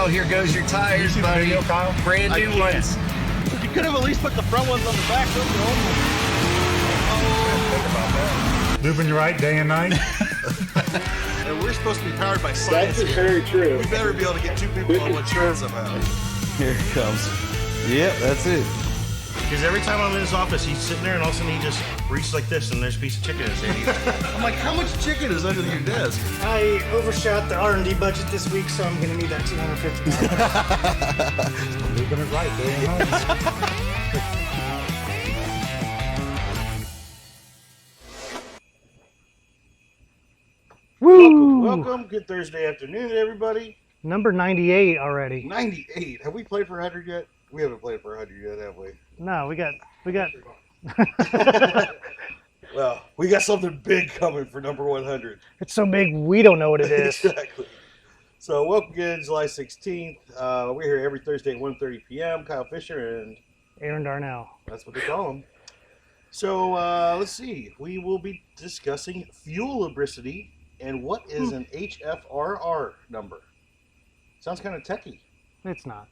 Kyle, here goes your tires, buddy. Brand new ones. You could have at least put the front ones on the back. Lubing right day and night. And we're supposed to be powered by science. That's very true. We better be able to get two people on one train somehow. Here it comes. Yep, that's it. Because every time I'm in his office, he's sitting there and all of a sudden he just reaches like this and there's a piece of chicken in his hand. I'm like, how much chicken is under your desk? I overshot the R&D budget this week, so I'm going to need that $250. Lubing it right day and night. Woo! Welcome. Good Thursday afternoon, everybody. Number 98 already. 98. Have we played for 100 yet? We haven't played for 100 yet, have we? No, we got. Well, we got something big coming for number 100. It's so big we don't know what it is. Exactly. So welcome again, July 16th. We're here every Thursday at 1:30 p.m. Kyle Fisher and Aaron Darnell. that's what they call him. So let's see. We will be discussing fuel lubricity and what is an HFRR number. Sounds kind of techie. It's not.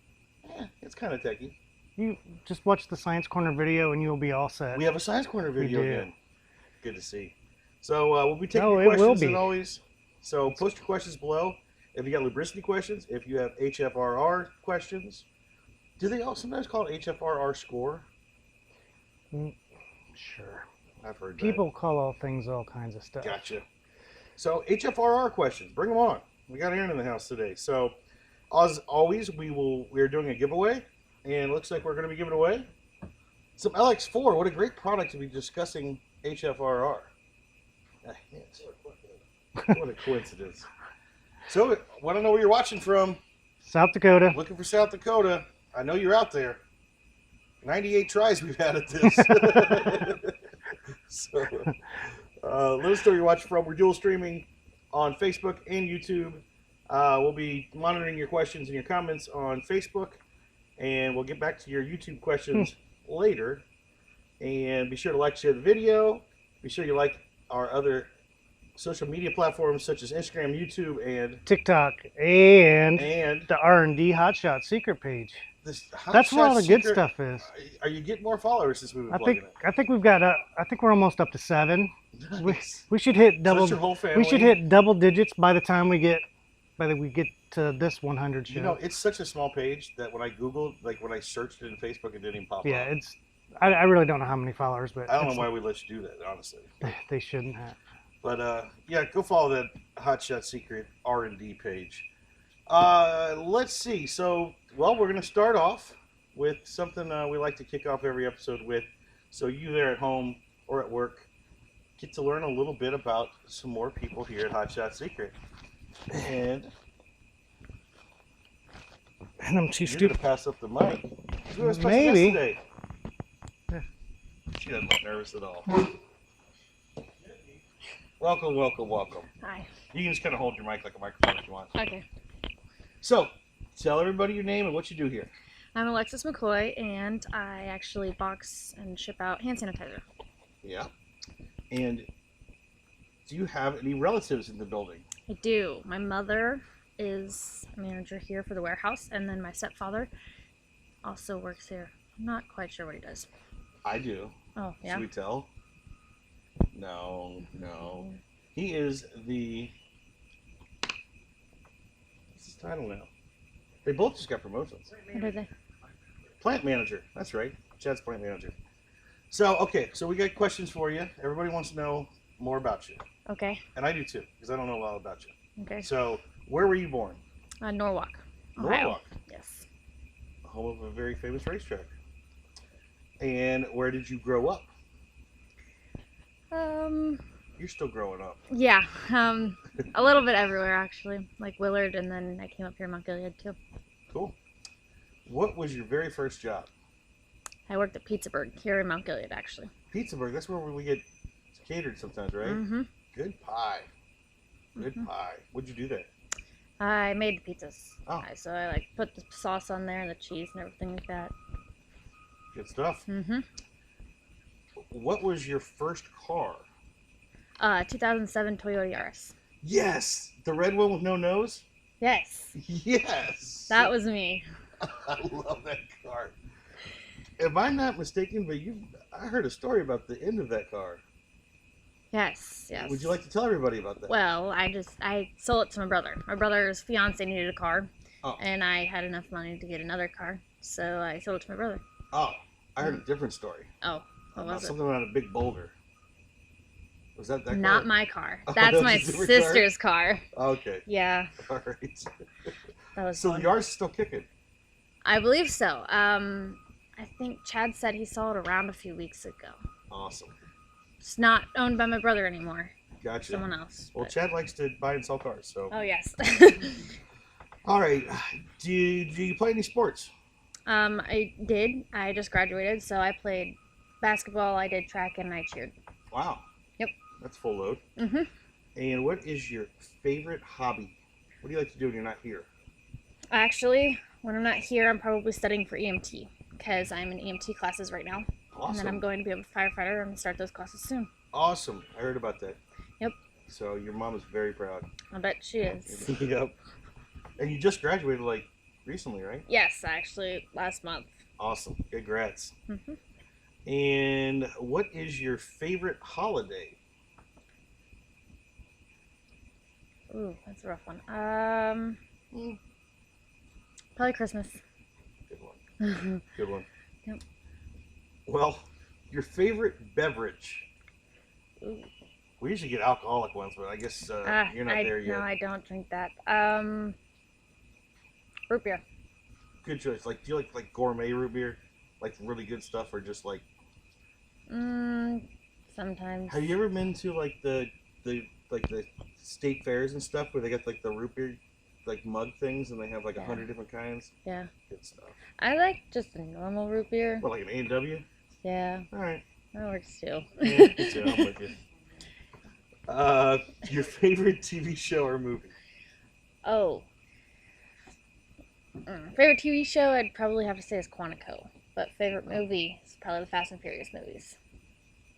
Yeah, it's kind of techie. You just watch the Science Corner video and you'll be all set. We have a Science Corner video do. again. Good to see. So we'll be taking No, your it will questions be. as always. So post your questions below. If you got lubricity questions, if you have HFRR questions, do they all sometimes call it HFRR score? Sure. I've heard People call all things all kinds of stuff. that. Gotcha. So HFRR questions, bring them on. We got Aaron in the house today. So as always, we're doing a giveaway, and it looks like we're going to be giving away some LX4. What a great product to be discussing HFRR. Yes. What a coincidence. So, want to know where you're watching from? South Dakota. Looking for South Dakota. I know you're out there. 98 tries we've had at this. So, let us know where you're watching from. We're dual streaming on Facebook and YouTube. We'll be monitoring your questions and your comments on Facebook, and we'll get back to your YouTube questions later. And be sure to like, share the video. Be sure you like our other social media platforms such as Instagram, YouTube, and TikTok and the the R&D Hotshot secret page. this That's where all the good Secret- stuff is. Are you getting more followers since we've been I plugging think we've got. I think we're almost up to 7. it? We, Nice. we should hit So double. it's your whole family. We should hit double digits by the time we get to this 100 show. You know, it's such a small page that when I Googled, like when I searched it in Facebook, it didn't even pop Yeah, up. it's. I really don't know how many followers, but I don't know why we let you do that, honestly. they shouldn't have. But yeah, go follow that Hotshot Secret R&D page. Let's see. So, well, we're going to start off with something we like to kick off every episode with. So you there at home or at work get to learn a little bit about some more people here at Hotshot Secret. And And I'm too you're going stupid. to pass up the mic. 'Cause we have a special Maybe. guest today. She doesn't look nervous at all. Welcome, welcome, welcome. Hi. You can just kind of hold your mic like a microphone if you want. Okay. So, tell everybody your name and what you do here. I'm Alexis McCoy, and I actually box and ship out hand sanitizer. Yeah. And do you have any relatives in the building? I do. My mother is a manager here for the warehouse, and then my stepfather also works here. I'm not quite sure what he does. I do. Oh, yeah? Should we tell? No. He is the... What's his title now? They both just got promotions. What are they? Plant manager. That's right. Chad's plant manager. So, okay. So we got questions for you. Everybody wants to know more about you. Okay. And I do too, because I don't know a lot about you. Okay. So, where were you born? Norwalk, Ohio. Norwalk. Yes. Home of a very famous racetrack. And where did you grow up? You're still growing up. Yeah. A little bit everywhere, actually. Like Willard, and then I came up here in Mount Gilead, too. Cool. What was your very first job? I worked at Pizzaburg here in Mount Gilead, actually. Pizzaburg. That's where we get catered sometimes, right? Mm-hmm. Good pie. Good pie. What'd you do there? I made the pizzas. Oh. So I like put the sauce on there and the cheese and everything like that. Good stuff. Mm-hmm. What was your first car? 2007 Toyota Yaris. Yes! The red one with no nose? Yes. Yes. That was me. I love that car. Am I not mistaken? But I heard a story about the end of that car. Yes, yes. Would you like to tell everybody about that? Well, I sold it to my brother. My brother's fiance needed a car, and I had enough money to get another car, so I sold it to my brother. Oh, I heard a different story. Oh, what was it? Something about a big boulder. Was that car? Not my car. Oh, That's that my was a different sister's car. Okay. Yeah. All right. That was So fun. the R's still kicking? I believe so. I think Chad said he saw it around a few weeks ago. Awesome. It's not owned by my brother anymore. Gotcha. Someone else. Well, but- Chad likes to buy and sell cars, so. Oh, yes. All right. Do you play any sports? I did. I just graduated, so I played basketball, I did track, and I cheered. Wow. Yep. That's full load. Mm-hmm. And what is your favorite hobby? What do you like to do when you're not here? Actually, when I'm not here, I'm probably studying for EMT, because I'm in EMT classes right now. Awesome. And then I'm going to be a firefighter. I'm going to start those classes soon. Awesome. I heard about that. Yep. So your mom is very proud. I bet she is. Yep. And you just graduated like recently, right? Yes, actually, last month. Awesome. Congrats. Mm-hmm. And what is your favorite holiday? Ooh, that's a rough one. Probably Christmas. Good one. Good one. Yep. Well, your favorite beverage? Ooh. We usually get alcoholic ones, but I guess you're not there yet. No, I don't drink that. Root beer. Good choice. Like, do you like gourmet root beer, like really good stuff, or just like? Sometimes. Have you ever been to like the state fairs and stuff where they got like the root beer like mug things and they have like 100 different kinds? Yeah. Good stuff. I like just a normal root beer. What, like an A&W? Yeah, All right. that works too. Yeah, me too. I'm with you. Your favorite TV show or movie? Oh. Favorite TV show, I'd probably have to say is Quantico. But favorite movie is probably the Fast and Furious movies.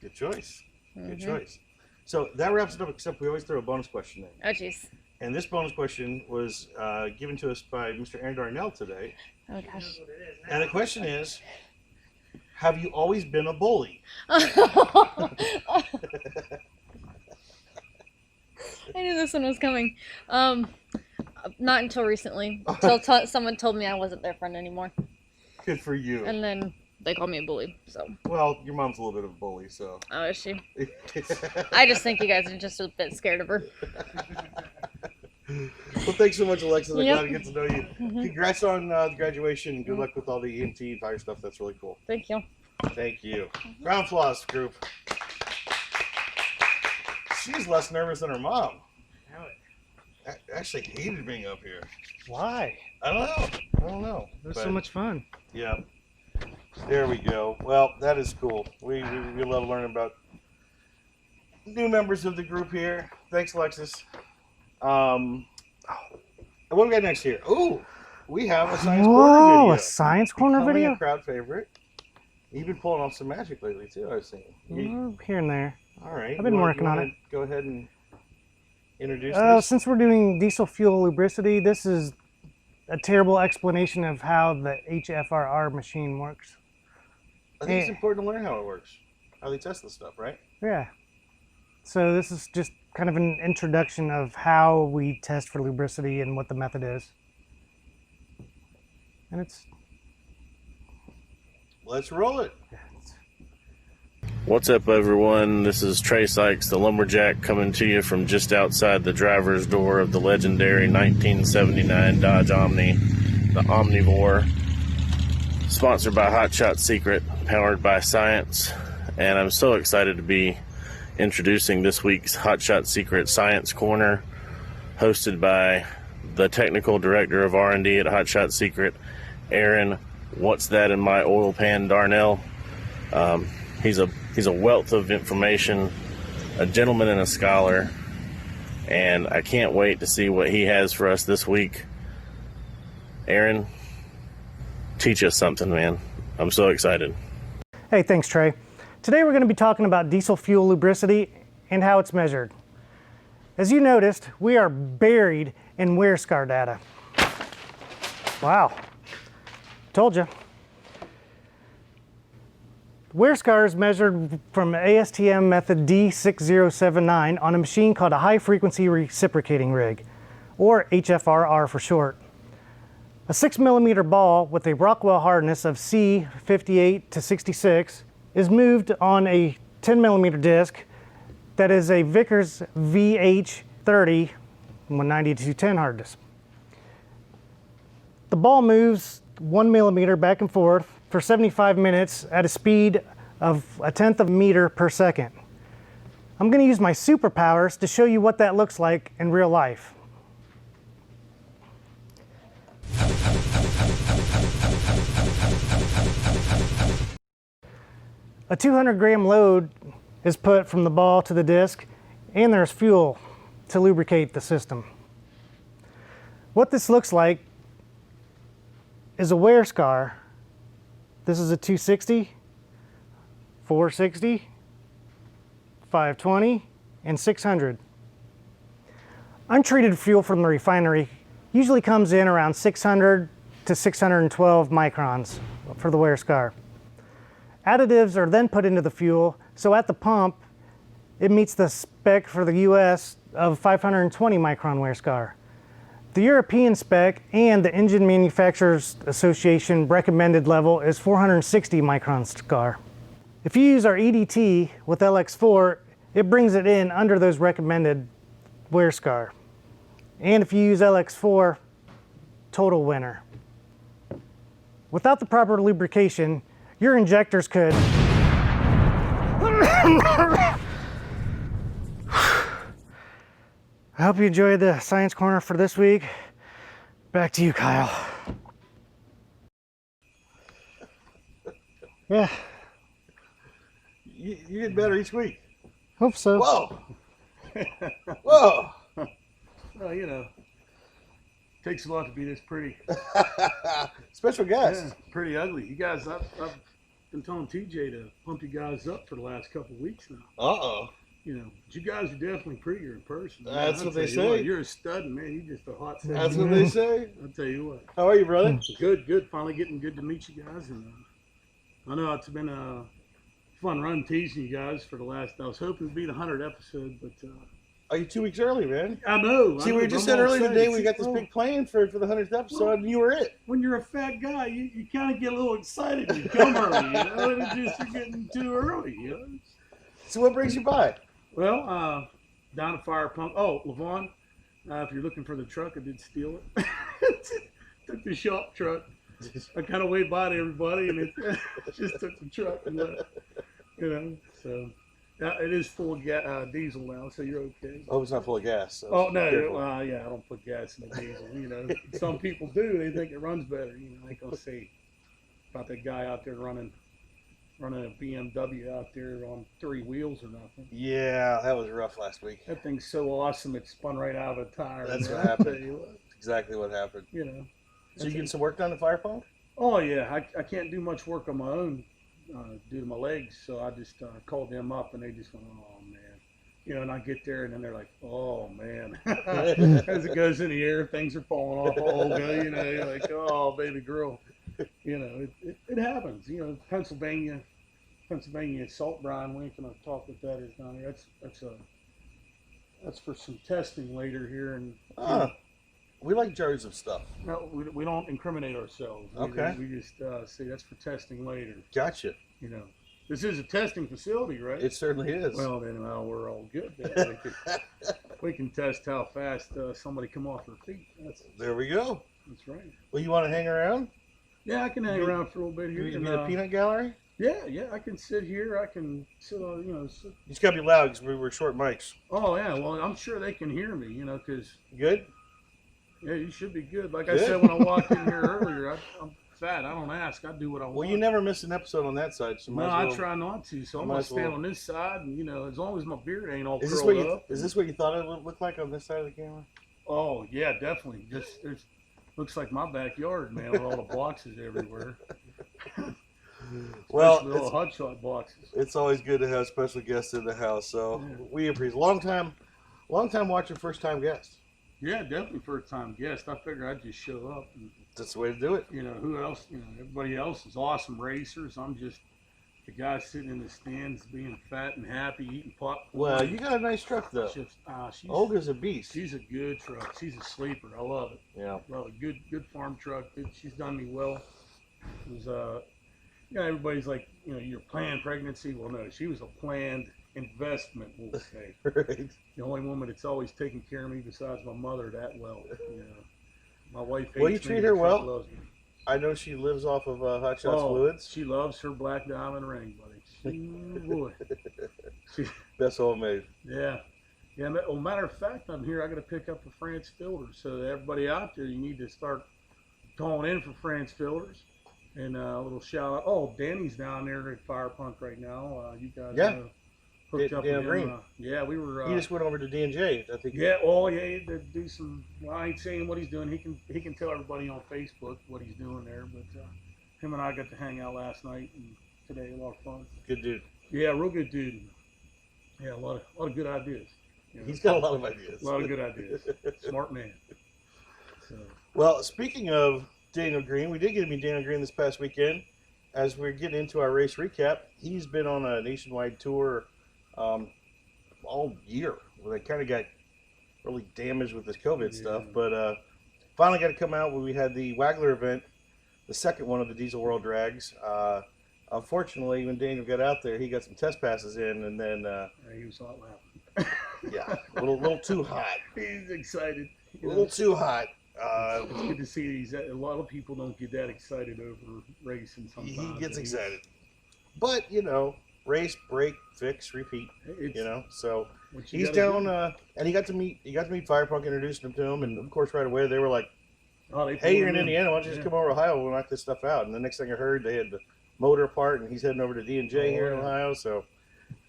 Good choice. Good Mhm. choice. So that wraps it up, except we always throw a bonus question in. Oh, jeez. And this bonus question was given to us by Mr. Aaron Darnell today. Oh, gosh. And the question is, have you always been a bully? I knew this one was coming. Not until recently. Until someone told me I wasn't their friend anymore. Good for you. And then they called me a bully, so. Well, your mom's a little bit of a bully, so. Oh, is she? I just think you guys are just a bit scared of her. Well, thanks so much, Alexis. I'm Yep. glad to get to know you. Congrats on the graduation. Good luck with all the EMT and fire stuff. That's really cool. Thank you. Thank you. Ground Floss group. She's less nervous than her mom. I actually hated being up here. Why? I don't know. It was But, so much fun. Yeah. There we go. Well, that is cool. We love learning about new members of the group here. Thanks, Alexis. What do we got next here? Ooh, we have a science corner Whoa, video. a science corner Becoming video? a crowd favorite. You've been pulling off some magic lately too, I've seen. Here and there. All right. I've been working on it. Go ahead and introduce this. Since we're doing diesel fuel lubricity, this is a terrible explanation of how the H.F.R.R. machine works. I think it's important to learn how it works, how they test this stuff, right? Yeah. So this is just kind of an introduction of how we test for lubricity and what the method is. And it's... Let's roll it. What's up, everyone? This is Trey Sykes, the lumberjack, coming to you from just outside the driver's door of the legendary 1979 Dodge Omni, the Omnivore, sponsored by Hot Shot Secret, powered by science. And I'm so excited to be introducing this week's Hot Shot Secret Science Corner, hosted by the technical director of R&D at Hot Shot Secret, Aaron "What's That in My Oil Pan" Darnell. He's a wealth of information, a gentleman and a scholar, and I can't wait to see what he has for us this week. Aaron, teach us something, man. I'm so excited. Hey, thanks, Trey. Today we're going to be talking about diesel fuel lubricity and how it's measured. As you noticed, we are buried in wear scar data. Wow, told you. Wear scar is measured from ASTM method D6079 on a machine called a high frequency reciprocating rig, or HFRR for short. A 6mm ball with a Rockwell hardness of C58 to 66 is moved on a 10mm disc that is a Vickers VH30 190 to 210 hardness. The ball moves 1mm back and forth for 75 minutes at a speed of 1/10 of a meter per second. I'm going to use my superpowers to show you what that looks like in real life. A 200-gram load is put from the ball to the disc, and there's fuel to lubricate the system. What this looks like is a wear scar. This is a 260, 460, 520, and 600. Untreated fuel from the refinery usually comes in around 600 to 612 microns for the wear scar. Additives are then put into the fuel, so at the pump, it meets the spec for the US of 520 micron wear scar. The European spec and the Engine Manufacturers Association recommended level is 460 micron scar. If you use our EDT with LX4, it brings it in under those recommended wear scar. And if you use LX4, total winner. Without the proper lubrication, your injectors could I hope you enjoyed the Science Corner for this week. Back to you, Kyle. Yeah. You get better each week. Hope so. Whoa. Whoa. Well, you know, takes a lot to be this pretty. Special guest. Yeah, pretty ugly. You guys, I've been telling TJ to pump you guys up for the last couple of weeks now. Uh-oh. You know, but you guys are definitely prettier in person. That's what they say. What, you're a stud, man. You're just a hot stud. That's what they say. I'll tell you what. How are you, brother? Good. Finally getting good to meet you guys. And I know it's been a fun run teasing you guys for the last. I was hoping to be the 100th episode, but. Are you 2 weeks early, man? I know. See, we just said earlier today we got this big plan for the 100th episode, and you were it. When you're a fat guy, you kind of get a little excited. You come early, you know, and it's just you're getting too early, you know. So what brings you by? Well, down at Fire Pump. Oh, Levon, if you're looking for the truck, I did steal it. Took the shop truck. I kind of waved by to everybody, and it just took the truck and left. You know, so. It is full of diesel now, so you're okay. Oh, it's not full of gas. So oh, no. Yeah, I don't put gas in the diesel. You know, some people do. They think it runs better. You know, like I'll say about that guy out there running a BMW out there on 3 wheels or nothing. Yeah, that was rough last week. That thing's so awesome, it spun right out of a tire. That's what happened. That's exactly what happened. You know. So you getting some work done at Fire Pump? Oh, yeah. I can't do much work on my own. Due to my legs, so I just called them up, and they just went, "Oh man," you know. And I get there, and then they're like, "Oh man," as it goes in the air, things are falling off. Oh, you know, you're like, "Oh, baby girl," you know. It happens, you know. Pennsylvania salt brine. We ain't gonna talk what that is down here. That's for some testing later here, and we like jars of stuff. No, we don't incriminate ourselves. We just say that's for testing later. Gotcha. You know, this is a testing facility, right? It certainly is. Well, then we're all good. Then. We can test how fast somebody come off their feet. There we go. That's right. Well, you want to hang around? Yeah, I can hang around for a little bit here. You a peanut gallery? Yeah, I can sit here. I can sit on, you know. You just gotta be loud because we're short mics. Oh yeah, well I'm sure they can hear me, you know, because. Good. Yeah, you should be good. Like I said when I walked in here earlier, I'm fat. I don't ask. I do what I want. Well, you never miss an episode on that side. So no, I try not to. So I'm going to stand on this side, and, you know, as long as my beard ain't all curled up. Is this what you thought it would look like on this side of the camera? Oh, yeah, definitely. Just looks like my backyard, man, with all the boxes everywhere. Well, little hotshot boxes. It's always good to have special guests in the house. So we appreciate long time Long time watcher, first time guest. Yeah, definitely first time guest. I figured I'd just show up and, That's the way to do it. you know, who else, you know, everybody else is awesome racers. I'm just the guy sitting in the stands being fat and happy, eating popcorn. Well, you got a nice truck though. She's Olga's a beast. She's a good truck. She's a sleeper. I love it. Yeah. Love it. Good farm truck. She's done me well. It was, you know, everybody's like, you know, you're planned pregnancy. Well, no, she was a planned investment, we'll say. Right. The only woman that's always taken care of me besides my mother that well. You know, my wife hates Well, you me, treat the her truck well. loves me. I know she lives off of Hot Shots Oh, Fluids. she loves her black diamond ring, buddy. Boy. Best homemade. Yeah. Yeah. Well, matter of fact, I'm here. I got to pick up a France filter. So everybody out there, you need to start calling in for France filters. And a little shout out. Oh, Danny's down there at Fire Punk right now. You guys hooked up with him. Green. Yeah, we were. He just went over to D&J, I think. Yeah. Oh, yeah. He had to do some. Well, I ain't saying what he's doing. He can tell everybody on Facebook what he's doing there. But him and I got to hang out last night and today. A lot of fun. Good dude. Yeah, real good dude. Yeah, a lot of good ideas. You know, He's got a lot of ideas. a lot of good ideas. Smart man. So. Well, speaking of Daniel Green, we did get to meet Daniel Green this past weekend. As we're getting into our race recap, he's been on a nationwide tour all year. Well, they kind of got really damaged with this COVID stuff, but finally got to come out when we had the Wagler event, the second one of the Diesel World Drags. Unfortunately, when Daniel got out there, he got some test passes in, and then He was hot laughing. yeah, a little too hot. He's excited. A little too hot. It's good to see these. A lot of people don't get that excited over racing sometimes. He gets excited. But, you know, race, break, fix, repeat. You know, so he's down, and he got to meet Firepunk, introduced him to him, and of course right away they were like, hey, you're in Indiana, why don't you just come over to Ohio, we'll knock this stuff out. And the next thing I heard, they had the motor apart, and he's heading over to D&J here in Ohio, so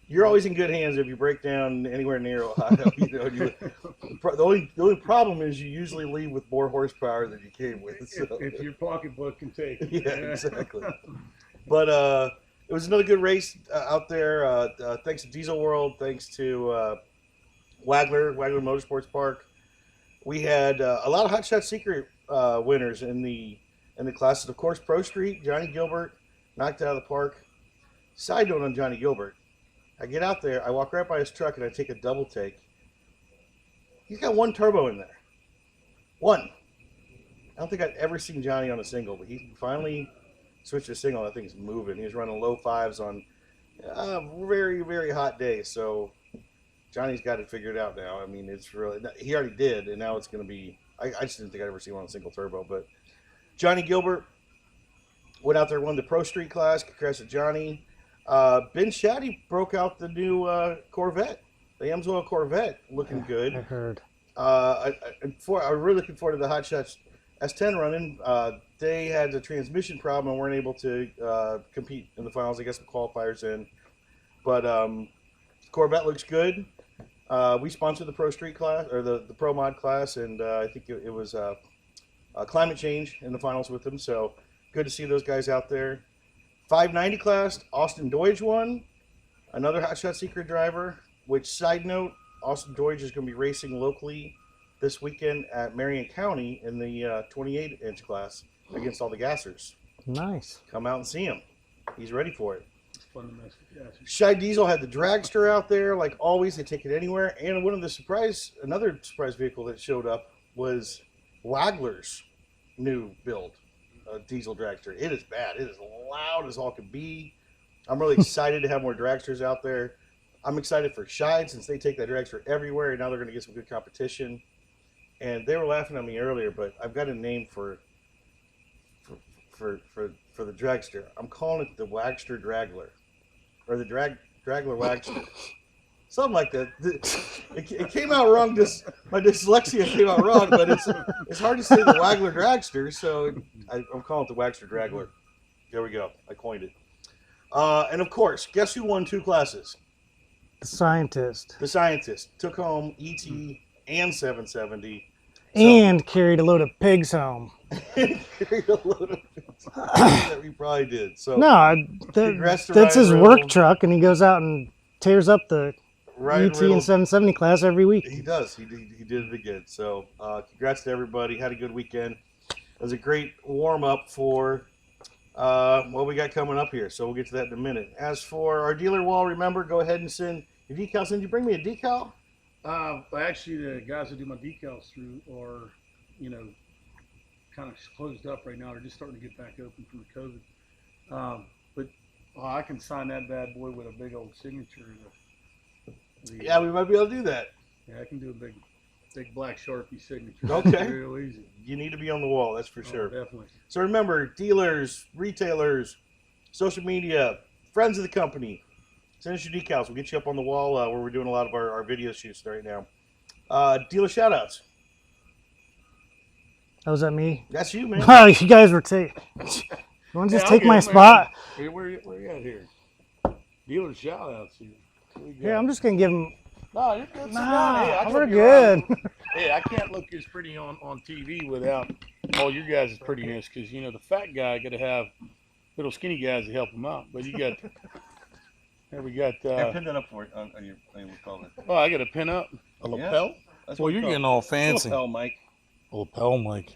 you're always in good hands if you break down anywhere near Ohio. You know, the only problem is you usually leave with more horsepower than you came with. So. If your pocketbook can take it. Yeah, exactly. But it was another good race out there. Thanks to Diesel World, thanks to Wagler Motorsports Park. We had a lot of Hot Shot Secret winners in the classes. Of course, Pro Street, Johnny Gilbert knocked it out of the park. Side note on Johnny Gilbert. I get out there, I walk right by his truck, and I take a double take. He's got one turbo in there. One. I don't think I've ever seen Johnny on a single, but he finally switched to single. I think he's moving. He was running low fives on a very, very hot day. So Johnny's got it figured out now. I mean, it's really, he already did, and now it's going to be, I just didn't think I'd ever see one on a single turbo. But Johnny Gilbert went out there, won the Pro Street class. Congrats to Johnny. Ben Shadday broke out the new Corvette, the Amsoil Corvette, looking good. I heard. I'm really looking forward to the Hot Shots S10 running. They had a transmission problem and weren't able to compete in the finals. I guess the qualifiers in, but Corvette looks good. We sponsored the Pro Street class or the Pro Mod class, and I think it was Climate Change in the finals with them. So good to see those guys out there. 590 class, Austin Doidge won, another Hot Shot Secret driver, which, side note, Austin Doidge is going to be racing locally this weekend at Marion County in the 28-inch class against all the gassers. Nice. Come out and see him. He's ready for it. It's fun to mess with gassers. Scheid Diesel had the Dragster out there, like always. They take it anywhere. And one of the another surprise vehicle that showed up was Wagler's new build. Diesel dragster. It is bad. It is loud as all can be. I'm really excited to have more dragsters out there. I'm excited for Scheid since they take that dragster everywhere, and now they're going to get some good competition. And they were laughing at me earlier, but I've got a name for the dragster. I'm calling it the Wagster Dragler, or the Dragler Wagster. Something like that. It came out wrong. My dyslexia came out wrong, but it's hard to say the Wagler Dragster, so I'm calling it the Wagster Dragler. There we go. I coined it. And of course, guess who won 2 classes? The Scientist. The Scientist took home ET and 770. And carried a load of pigs home. Carried a load of pigs. That we probably did. So no, that's his work truck, and he goes out and tears up the Ryan ET Riddle. and 770 class every week. He does. He did it again. So congrats to everybody. Had a good weekend. It was a great warm up for what we got coming up here. So we'll get to that in a minute. As for our dealer wall, remember, go ahead and send your decals. Did you bring me a decal? Actually, the guys that do my decals through are, kind of closed up right now. They're just starting to get back open from the COVID. But I can sign that bad boy with a big old signature. Yeah, we might be able to do that. Yeah, I can do a big black Sharpie signature. Okay. Real easy. You need to be on the wall, that's for sure. Definitely. So remember, dealers, retailers, social media, friends of the company, send us your decals. We'll get you up on the wall where we're doing a lot of our video shoots right now. Dealer shout-outs. Oh, was that me? That's you, man. Oh, you guys were taking. You want to just take my spot? Where you at here? Dealer shout outs here. Yeah, I'm just going to give them. No, you're good. Nah, we're good. Hey, I can't look as pretty on TV without all your guys' prettiness, because the fat guy got to have little skinny guys to help him out. But you got, there we got. Pin that up for it on your what call it. Oh, I got to pin up a lapel. That's Well, you're getting all fancy. Lapel, Mike. Lapel, Mike.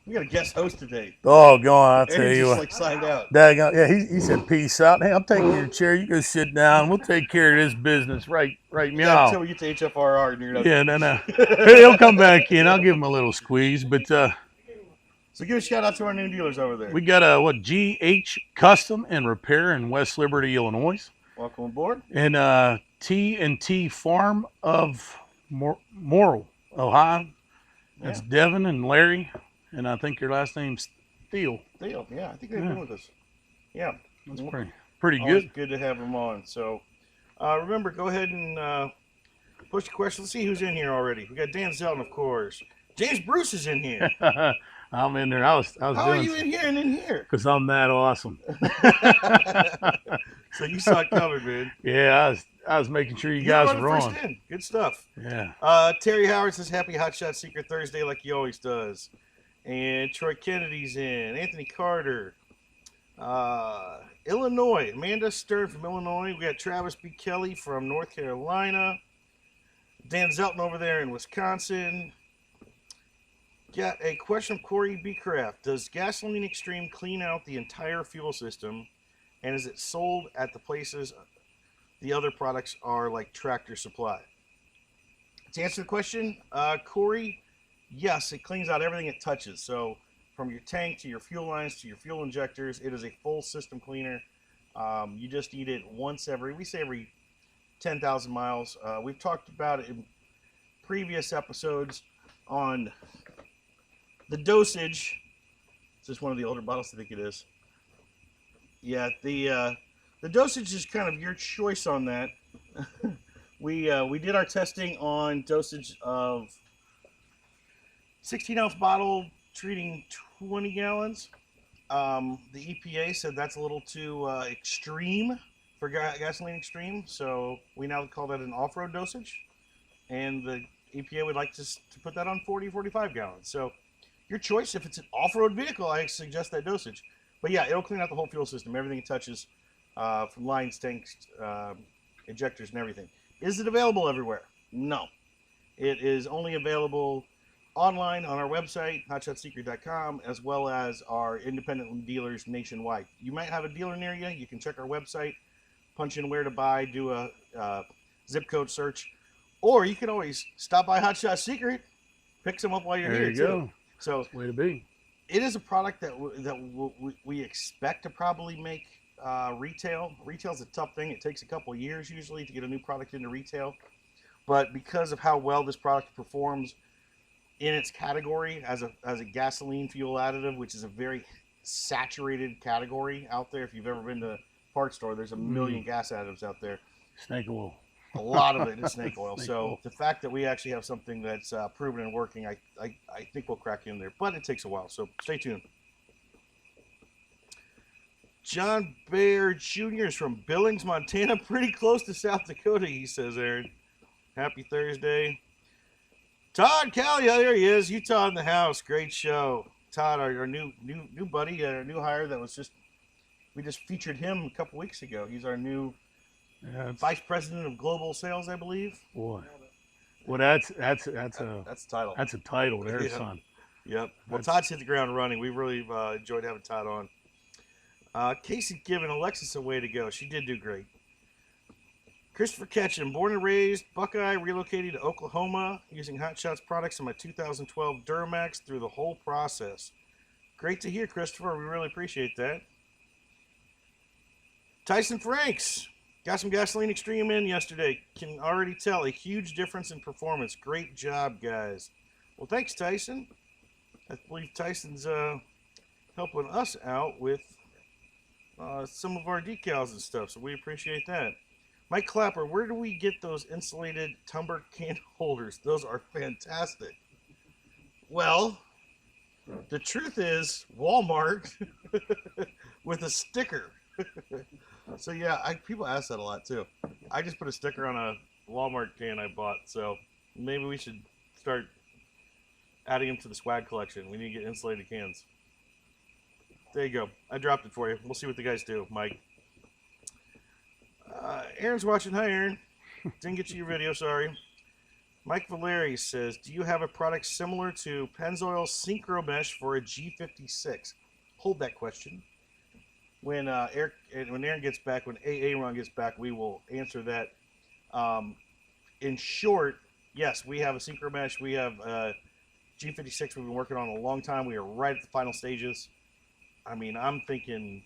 We got a guest host today. Oh, God, I'll tell Aaron you just what. signed out. Yeah, he said peace out. Hey, I'm taking your chair. You go sit down. We'll take care of this business. Right, Yeah, until meow. we get to HFRR. And you're gonna... Yeah, no. He'll come back in. I'll give him a little squeeze. But So give a shout out to our new dealers over there. we got a GH Custom and Repair in West Liberty, Illinois, Welcome aboard. and T&T Farm of Morral, Ohio. That's Devin and Larry, and I think your last name's Thiel. Thiel, yeah, I think they've been with us. Yeah, That's pretty always good. good to have them on. So remember, go ahead and push your questions. Let's see who's in here already. We got Dan Zelton, of course. James Bruce is in here. I'm in there. I was How doing are you in here and in here? because I'm that awesome. So you saw it coming, man. Yeah, I was making sure you You're guys running were first on. in. Good stuff. Yeah. Terry Howard says happy Hot Shot Secret Thursday like he always does. And Troy Kennedy's in. Anthony Carter. Illinois. Amanda Stern from Illinois. We got Travis B. Kelly from North Carolina. Dan Zelton over there in Wisconsin. Got a question from Corey B. Craft. Does Gasoline Extreme clean out the entire fuel system? And is it sold at the places the other products are like Tractor Supply? To answer the question, Corey, yes, it cleans out everything it touches. So from your tank to your fuel lines to your fuel injectors, it is a full system cleaner. You just need it we say every 10,000 miles. We've talked about it in previous episodes on the dosage. This is one of the older bottles, I think it is. Yeah, the dosage is kind of your choice on that. We did our testing on dosage of 16-ounce bottle treating 20 gallons. The EPA said that's a little too extreme for gasoline extreme, so we now call that an off-road dosage. And the EPA would like to put that on 40, 45 gallons. So your choice. If it's an off-road vehicle, I suggest that dosage. But yeah, it'll clean out the whole fuel system, everything it touches, from lines, tanks, injectors, and everything. Is it available everywhere? No. It is only available online on our website, hotshotsecret.com, as well as our independent dealers nationwide. You might have a dealer near you. You can check our website, punch in where to buy, do a zip code search, or you can always stop by Hot Shot Secret, pick some up while you're There here you too. go. So Way to be. it is a product that we expect to probably make retail. Retail's a tough thing. It takes a couple of years usually to get a new product into retail. But because of how well this product performs in its category as a gasoline fuel additive, which is a very saturated category out there. If you've ever been to a parts store, there's a million gas additives out there. Snake oil. A lot of it is snake oil. Snake So oil. the fact that we actually have something that's proven and working, I think we'll crack in there. But it takes a while, so stay tuned. John Baer Jr. is from Billings, Montana, pretty close to South Dakota, he says, Aaron. Happy Thursday. Todd Callie, there he is. Utah in the house. Great show. Todd, our new buddy, our new hire that was we just featured him a couple weeks ago. He's our new Yeah, Vice President of Global Sales, I believe. boy. Well, that's a That's the title. that's a title there, Yeah. son. Yep. Well, That's- Todd's hit the ground running. We really enjoyed having Todd on. Casey giving Alexis a way to go. She did do great. Christopher Ketchum, born and raised Buckeye, relocated to Oklahoma using Hot Shots products in my 2012 Duramax through the whole process. Great to hear, Christopher. We really appreciate that. Tyson Franks, got some Gasoline Extreme in yesterday. Can already tell a huge difference in performance. Great job, guys. Well, thanks, Tyson. I believe Tyson's helping us out with some of our decals and stuff, so we appreciate that. Mike Clapper, where do we get those insulated tumbler can holders? Those are fantastic. Well, the truth is Walmart with a sticker. So yeah, people ask that a lot too. I just put a sticker on a Walmart can I bought, so maybe we should start adding them to the swag collection. We need to get insulated cans. There you go. I dropped it for you. We'll see what the guys do, Mike. Aaron's watching. Hi, Aaron. Didn't get you your video, sorry. Mike Valeri says, do you have a product similar to Pennzoil Synchro Mesh for a G56? Hold that question. When Aaron gets back, when Ron gets back, we will answer that. In short, yes, we have a Synchro Mesh. We have a G56 we've been working on a long time. We are right at the final stages. I mean, I'm thinking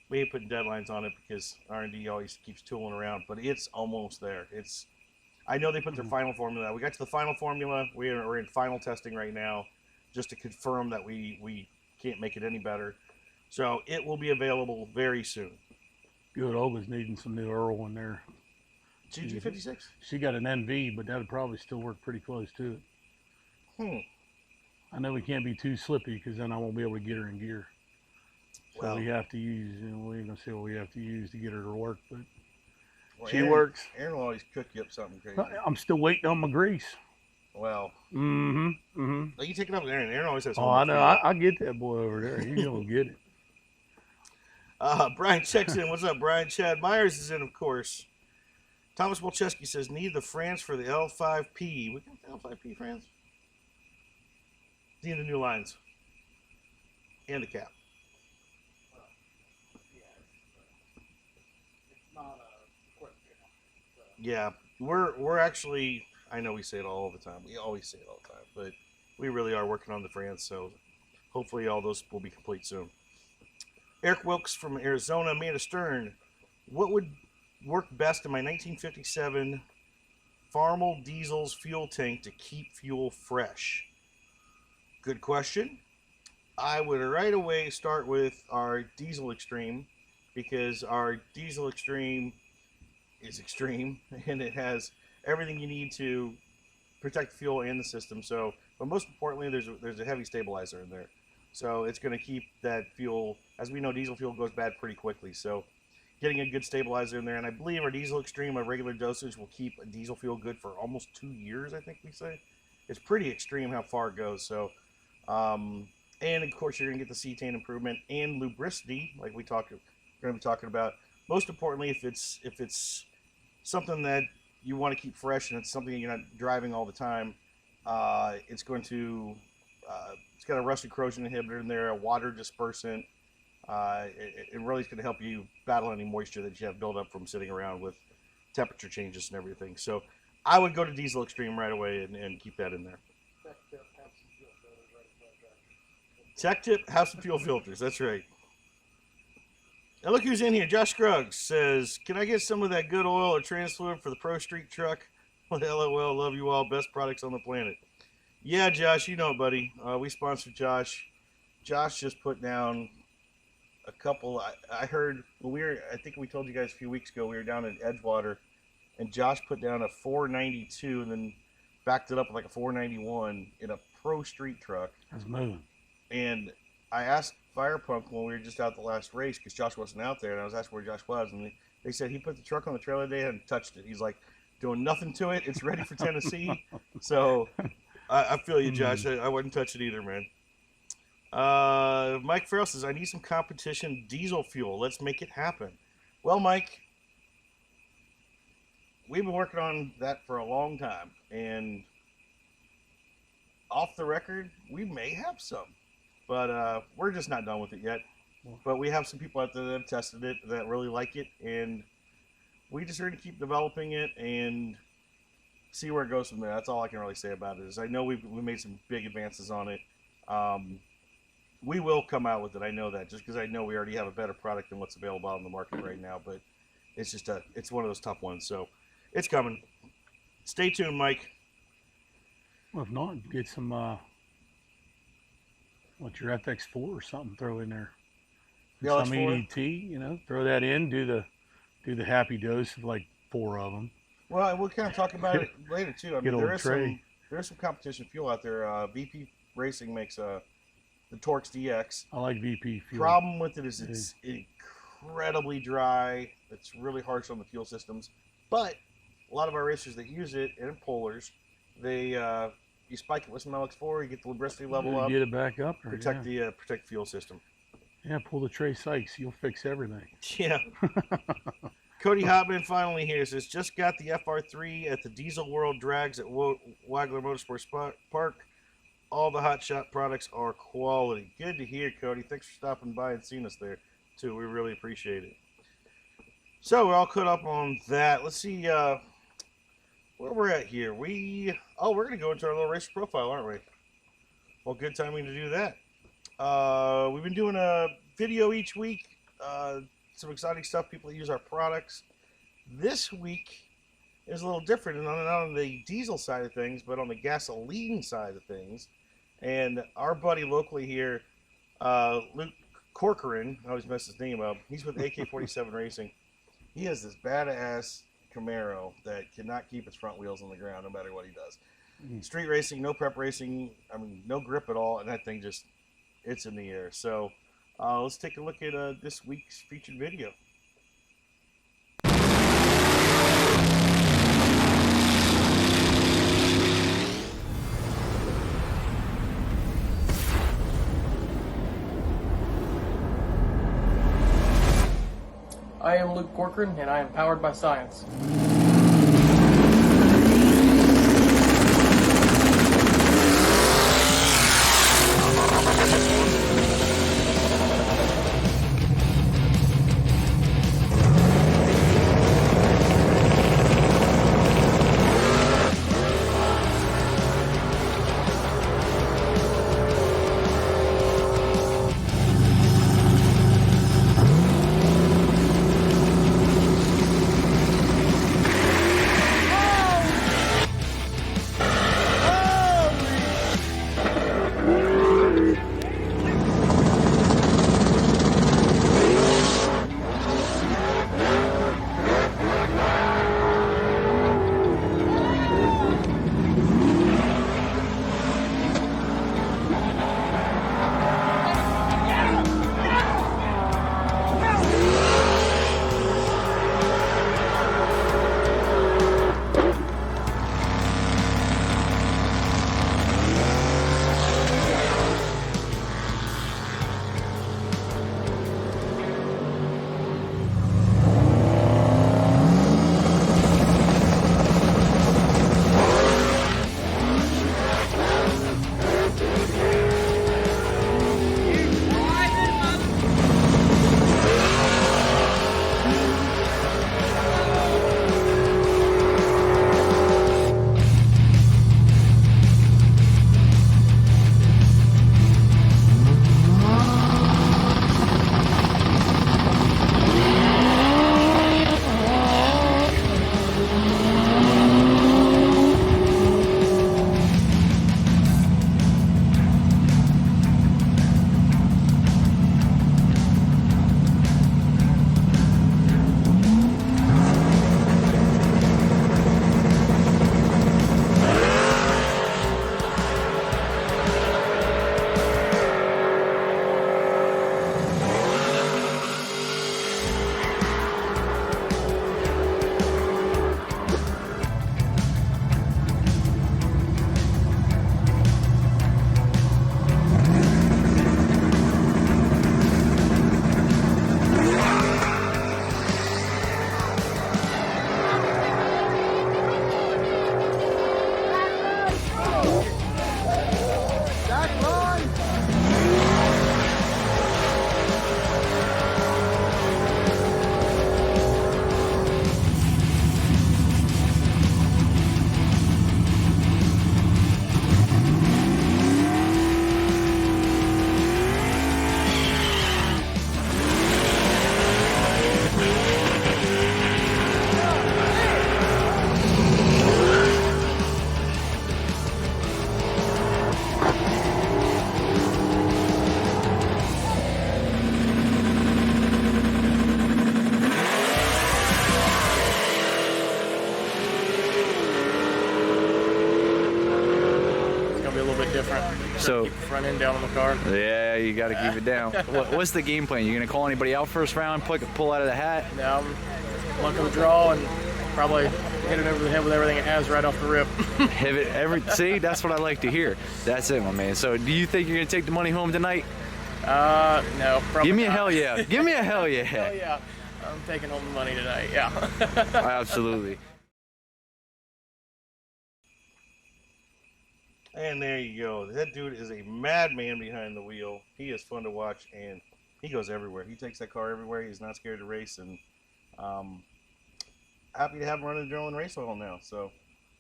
we ain't putting deadlines on it because R&D always keeps tooling around, but it's almost there. I know they put their final formula. We got to the final formula. We're in final testing right now just to confirm that we can't make it any better. So it will be available very soon. Good, Olga's needing some new Earl in there. GG56? She got an NV, but that'll probably still work pretty close to it. I know we can't be too slippy because then I won't be able to get her in gear. So we have to use, we ain't gonna say what we have to use to get her to work, but she works. Aaron will always cook you up something crazy. I'm still waiting on my grease. Well. You take it up with Aaron. Aaron always has. Oh, I know. I'll get that boy over there. He's gonna get it. Brian checks in. What's up, Brian? Chad Myers is in, of course. Thomas Wolcheski says, need the France for the L5P. We got the L5P France? Need the new lines. And the cap. Yeah, we're actually, I know we say it all the time. We always say it all the time, but we really are working on the France, so hopefully all those will be complete soon. Eric Wilkes from Arizona, Amanda Stern, what would work best in my 1957 Farmall Diesel's fuel tank to keep fuel fresh? Good question. I would right away start with our Diesel Extreme, because our Diesel Extreme is extreme and it has everything you need to protect the fuel and the system. So, but most importantly, there's a heavy stabilizer in there, so it's going to keep that fuel. As we know, diesel fuel goes bad pretty quickly, so getting a good stabilizer in there, and I believe our Diesel Extreme, a regular dosage, will keep a diesel fuel good for almost 2 years. I think we say it's pretty extreme how far it goes. So, and of course, you're going to get the cetane improvement and lubricity, like we're going to be talking about. Most importantly, if it's something that you want to keep fresh and it's something that you're not driving all the time, it's got a rust and corrosion inhibitor in there, a water dispersant. It really is going to help you battle any moisture that you have built up from sitting around with temperature changes and everything. So I would go to Diesel Extreme right away and keep that in there. Tech Tip, have some fuel filters. That's right. Now look who's in here. Josh Scruggs says, can I get some of that good oil or trans fluid for the Pro Street truck? LOL, love you all. Best products on the planet. Yeah, Josh, you know it, buddy. We sponsored Josh. Josh just put down a couple. I heard when I think we told you guys a few weeks ago, we were down in Edgewater, and Josh put down a 492 and then backed it up with like a 491 in a Pro Street truck. That's moving. And I asked Fire Punk when we were just out the last race, because Josh wasn't out there, and I was asking where Josh was, and they said he put the truck on the trailer today and touched it. He's like, doing nothing to it. It's ready for Tennessee. So I feel you, Josh. I wouldn't touch it either, man. Mike Farrell says, I need some competition diesel fuel. Let's make it happen. Well, Mike, we've been working on that for a long time, and off the record, we may have some, but we're just not done with it yet. But we have some people out there that have tested it that really like it, and we just are going to keep developing it and see where it goes from there. That's all I can really say about it. Is I know we made some big advances on it. We will come out with it. I know that, just because I know we already have a better product than what's available out on the market right now. But it's just it's one of those tough ones. So it's coming. Stay tuned, Mike. Well, if not, get some what's your FX4 or something, throw in there. The Some LX4? EDT, you know, throw that in, do the happy dose of like 4 of them. Well, we'll kind of talk about it later too. I Get mean, old Trey. there is some competition fuel out there. VP Racing makes the Torx DX. I like VP fuel. Problem with it is it's incredibly dry. It's really harsh on the fuel systems. But a lot of our racers that use it and pullers, they you spike it with some LX4, you get the lubricity level up, Get it back up. Or, protect the fuel system. Yeah, pull the Trey Sykes. You'll fix everything. Yeah. Cody Hotman finally here says, just got the FR3 at the Diesel World Drags at Wagler Motorsports Park. All the Hot Shot products are quality. Good to hear, Cody. Thanks for stopping by and seeing us there, too. We really appreciate it. So we're all caught up on that. Let's see where we're at here. We're going to go into our little racer profile, aren't we? Well, good timing to do that. We've been doing a video each week. Some exciting stuff, people that use our products. This week is a little different, not on the diesel side of things, but on the gasoline side of things. And our buddy locally here, Luke Corcoran, I always mess his name up. He's with AK-47 Racing. He has this badass Camaro that cannot keep its front wheels on the ground no matter what he does. Street racing, no prep racing, I mean, no grip at all, and that thing just, it's in the air. So let's take a look at this week's featured video. I am Luke Corcoran, and I am powered by science. different. So Keep the front end down on the car. yeah, you got to keep it down. What's the game plan? You gonna call anybody out first round? Pull out of the hat? Now I'm luck of the draw and probably hit it over the head with everything it has right off the rip. See, that's what I like to hear. That's it, my man. So do you think you're gonna take the money home tonight? No. Probably Give me a not. hell yeah. Give me a hell yeah. Hell yeah. I'm taking home the money tonight. Yeah. Absolutely. And there you go. That dude is a madman behind the wheel. He is fun to watch, and he goes everywhere. He takes that car everywhere. He's not scared to race, and happy to have him running adrenaline race oil now. So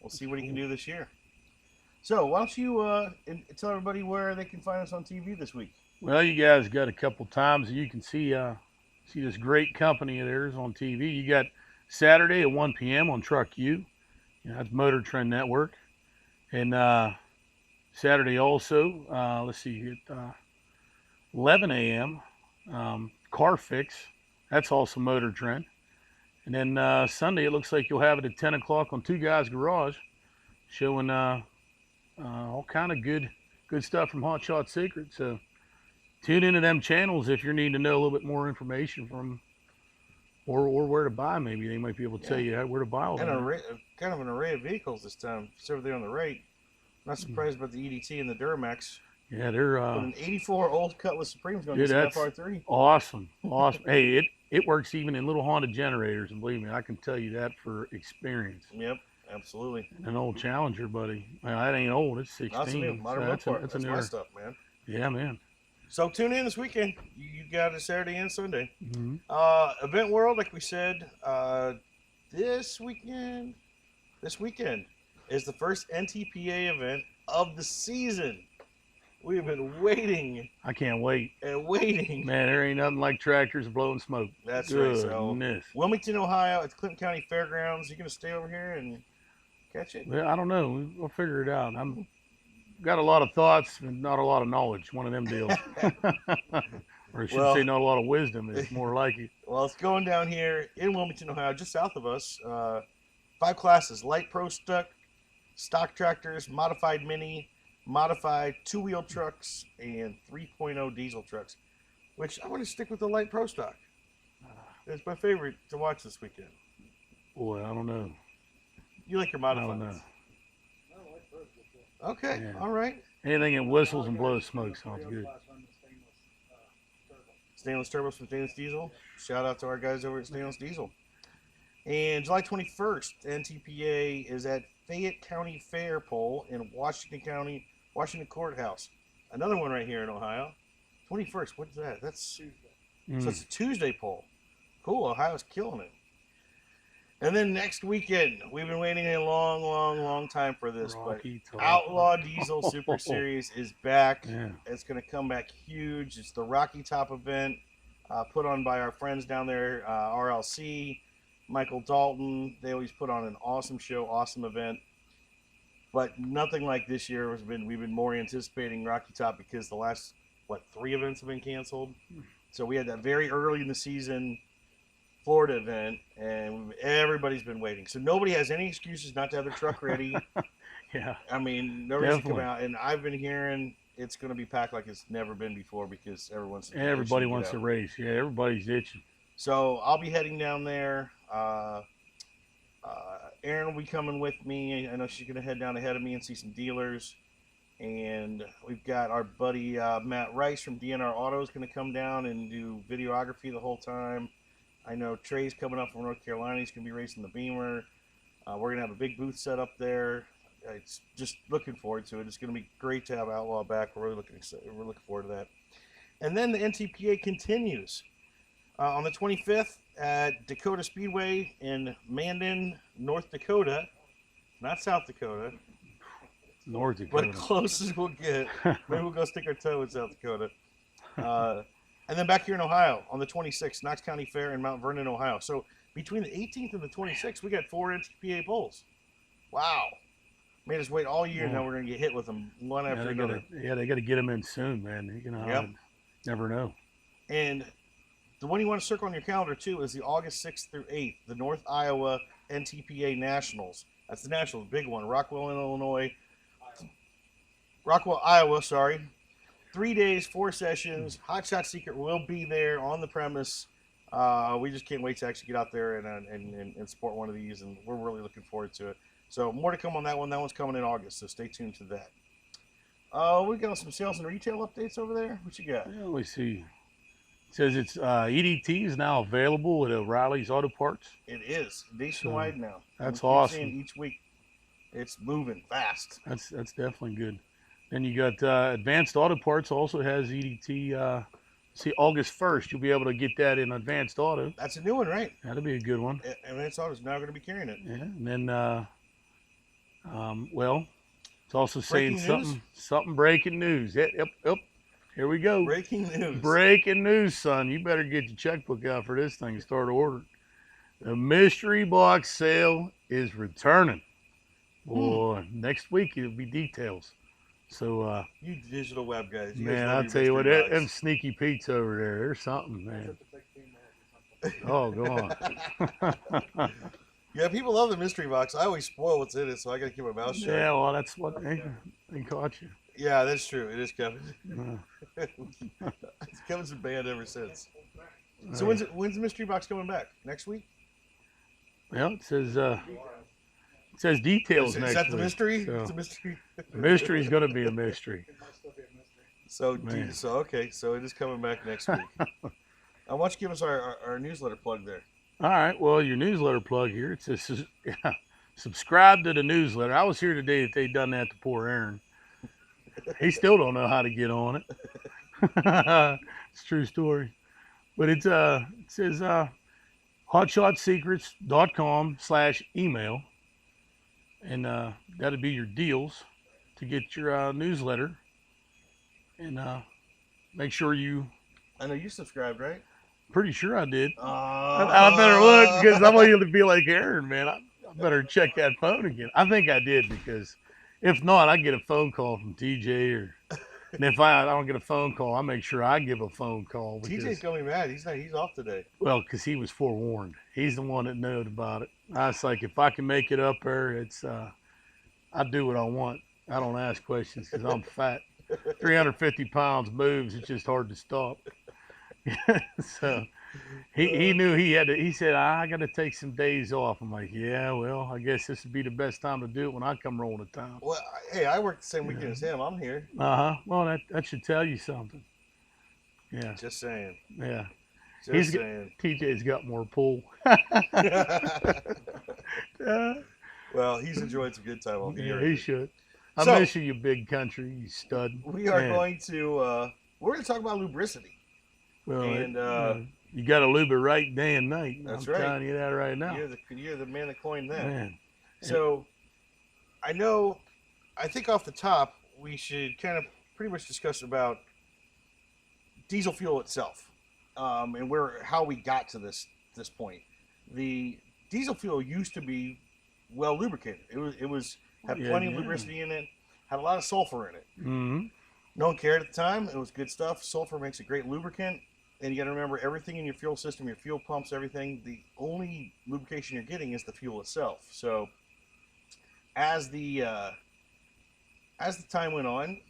we'll see what he can do this year. So why don't you tell everybody where they can find us on TV this week? Well, you guys got a couple times you can see this great company of theirs on TV. You got Saturday at 1 p.m. on Truck U. That's Motor Trend Network. And Saturday also, let's see, at 11 a.m., Car Fix. That's also Motor Trend. And then Sunday, it looks like you'll have it at 10 o'clock on Two Guys Garage, showing all kind of good stuff from Hot Shot Secrets. So tune into them channels if you're needing to know a little bit more information from, or where to buy. Maybe they might be able to tell you where to buy all and that. kind of an array of vehicles this time. It's over there on the right. Not surprised about the EDT and the Duramax. Yeah, they're But an 84 old Cutlass Supreme's going to dude, be that's FR3. awesome. Hey, it works even in little Honda generators, and believe me, I can tell you that for experience. Yep, absolutely. An old Challenger, buddy. Well, that ain't old. It's 16. Awesome, modern that's that's a my newer stuff, man. Yeah, man. So tune in this weekend. You got it Saturday and Sunday. Mm-hmm. Event World, like we said, this weekend is the first NTPA event of the season. We have been waiting. I can't wait. And waiting. Man, there ain't nothing like tractors blowing smoke. That's right. So Goodness. Wilmington, Ohio, at the Clinton County Fairgrounds. You gonna stay over here and catch it? Well, I don't know. We'll figure it out. I'm got a lot of thoughts and not a lot of knowledge. One of them deals. Or I should say not a lot of wisdom. It's more like it. Well, it's going down here in Wilmington, Ohio, just south of us. 5 classes: light pro stock tractors, modified mini, modified 2-wheel trucks, and 3.0 diesel trucks, which I want to stick with the light pro stock. It's my favorite to watch this weekend. Boy, I don't know. You like your modifieds? I don't know. Okay, Yeah. all right. Anything that whistles and blows smoke sounds good. Stainless turbos from Stainless Diesel. Shout out to our guys over at Stainless Diesel. And July 21st, NTPA is at Fayette County Fair Pole in Washington County, Washington Courthouse. Another one right here in Ohio. 21st, what's that? That's Tuesday. So it's a Tuesday poll. Cool, Ohio's killing it. And then next weekend, we've been waiting a long time for this, Rocky but Top. Outlaw Diesel Super Series is back. Yeah. It's going to come back huge. It's the Rocky Top event put on by our friends down there, RLC, Michael Dalton. They always put on an awesome show, awesome event. But nothing like this year has been. We've been more anticipating Rocky Top because the last 3 events have been canceled. So we had that very early in the season Florida event, and everybody's been waiting. So nobody has any excuses not to have their truck ready. Yeah. I mean, no reason to come out. And I've been hearing it's going to be packed like it's never been before because everybody wants to race. Yeah, everybody's itching. So I'll be heading down there. Erin will be coming with me. I know she's going to head down ahead of me and see some dealers. And we've got our buddy Matt Rice from DNR Auto is going to come down and do videography the whole time. I know Trey's coming up from North Carolina. He's going to be racing the Beamer. We're going to have a big booth set up there. It's just looking forward to it. It's going to be great to have Outlaw back. We're really looking forward to that. And then the NTPA continues on the 25th at Dakota Speedway in Mandan, North Dakota. Not South Dakota. North Dakota. But close as we'll get. Maybe we'll go stick our toe in South Dakota. And then back here in Ohio on the 26th, Knox County Fair in Mount Vernon, Ohio. So between the 18th and the 26th, we got 4 NTPA polls. Wow. Made us wait all year. Now we're going to get hit with them one after another. They got to get them in soon, man. You know, never know. And the one you want to circle on your calendar, too, is the August 6th through 8th, the North Iowa NTPA Nationals. That's the Nationals, big one. Rockwell, Illinois. Rockwell, Iowa, sorry. 3 days, 4 sessions. Hot Shot Secret will be there on the premise. We just can't wait to actually get out there and support one of these, and we're really looking forward to it. So more to come on that one. That one's coming in August, so stay tuned to that. We got some sales and retail updates over there. What you got? Yeah, let me see. It says it's EDT is now available at O'Reilly's Auto Parts. It is nationwide now. That's We keep awesome. seeing each week, it's moving fast. That's definitely good. Then you got Advanced Auto Parts also has EDT. See, August 1st, you'll be able to get that in Advanced Auto. That's a new one, right? That'll be a good one. Advanced Auto's now going to be carrying it. Yeah, and then, well, it's also saying something breaking news. Yep. Here we go. Breaking news. Breaking news, son. You better get your checkbook out for this thing and start ordering. The mystery box sale is returning. Boy, next week it'll be details. So, you digital web guys. Man, I'll tell you what, them sneaky Pete's over there, there's something, man. Oh, go on. Yeah, people love the mystery box. I always spoil what's in it, so I got to keep my mouth shut. Yeah, well, that's what they caught you. Yeah, that's true. It is Kevin. Kevin's been banned ever since. So when's the mystery box coming back? Next week? Well, it says details next week. Is that the mystery? So, it's a mystery. The mystery's going to be a mystery. So okay, so it is coming back next week. Why don't you give us our newsletter plug there? All right. Well, your newsletter plug here. It says subscribe to the newsletter. I was here today that they done that to poor Aaron. He still don't know how to get on it. It's a true story. But it says hotshotsecrets.com/email. And that'll be your deals to get your newsletter. And make sure you... I know you subscribed, right? Pretty sure I did. I better look because I'm going to be like Aaron, man. I better check that phone again. I think I did because if not, I get a phone call from TJ and if I don't get a phone call, I make sure I give a phone call. Because, TJ's going to be mad. He's off today. Well, because he was forewarned. He's the one that knew about it. I was like, if I can make it up there, it's I do what I want. I don't ask questions because I'm fat. 350 pounds moves. It's just hard to stop. So he knew he had to. He said, I got to take some days off. I'm like, yeah, well, I guess this would be the best time to do it when I come rolling to town. Well, hey, I work the same weekend as him. I'm here. Well, that should tell you something. Yeah. Just saying. Yeah. Just saying. TJ's got more pull. Well, he's enjoying some good time over here. Yeah, he should. I miss you big country, you stud. We are going to talk about lubricity. Well, and you got to lube it right day and night. That's I'm right. telling you that right now. You're the man that coined that. Man. So, I think off the top, we should kind of pretty much discuss about diesel fuel itself, and how we got to this point. The diesel fuel used to be well lubricated. It had plenty of lubricity in it, had a lot of sulfur in it. Mm-hmm. No one cared at the time. It was good stuff. Sulfur makes a great lubricant. And you got to remember, everything in your fuel system, your fuel pumps, everything, the only lubrication you're getting is the fuel itself. So as the time went on,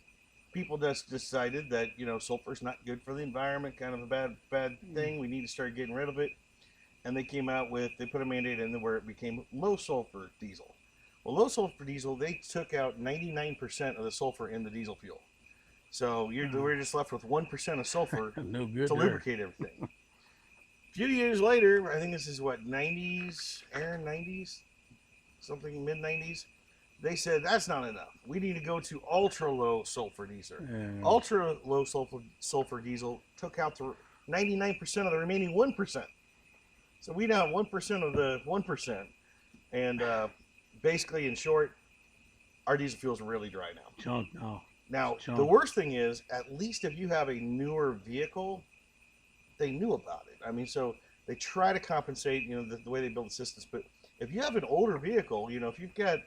people just decided that, sulfur's not good for the environment, kind of a bad thing. We need to start getting rid of it. And they put a mandate in where it became low sulfur diesel. Well, low sulfur diesel, they took out 99% of the sulfur in the diesel fuel. So we're just left with 1% of sulfur no good to lubricate everything. A few years later, I think this is what, 90s, Aaron, 90s? Something mid-90s? They said, that's not enough. We need to go to ultra-low sulfur diesel. Ultra-low sulfur diesel took out the 99% of the remaining 1%. So we now have 1% of the 1%. And basically, in short, our diesel fuels are really dry now. Junk now. Now, the worst thing is, at least if you have a newer vehicle, they knew about it. I mean, so they try to compensate, the way they build the systems. But if you have an older vehicle, if you've got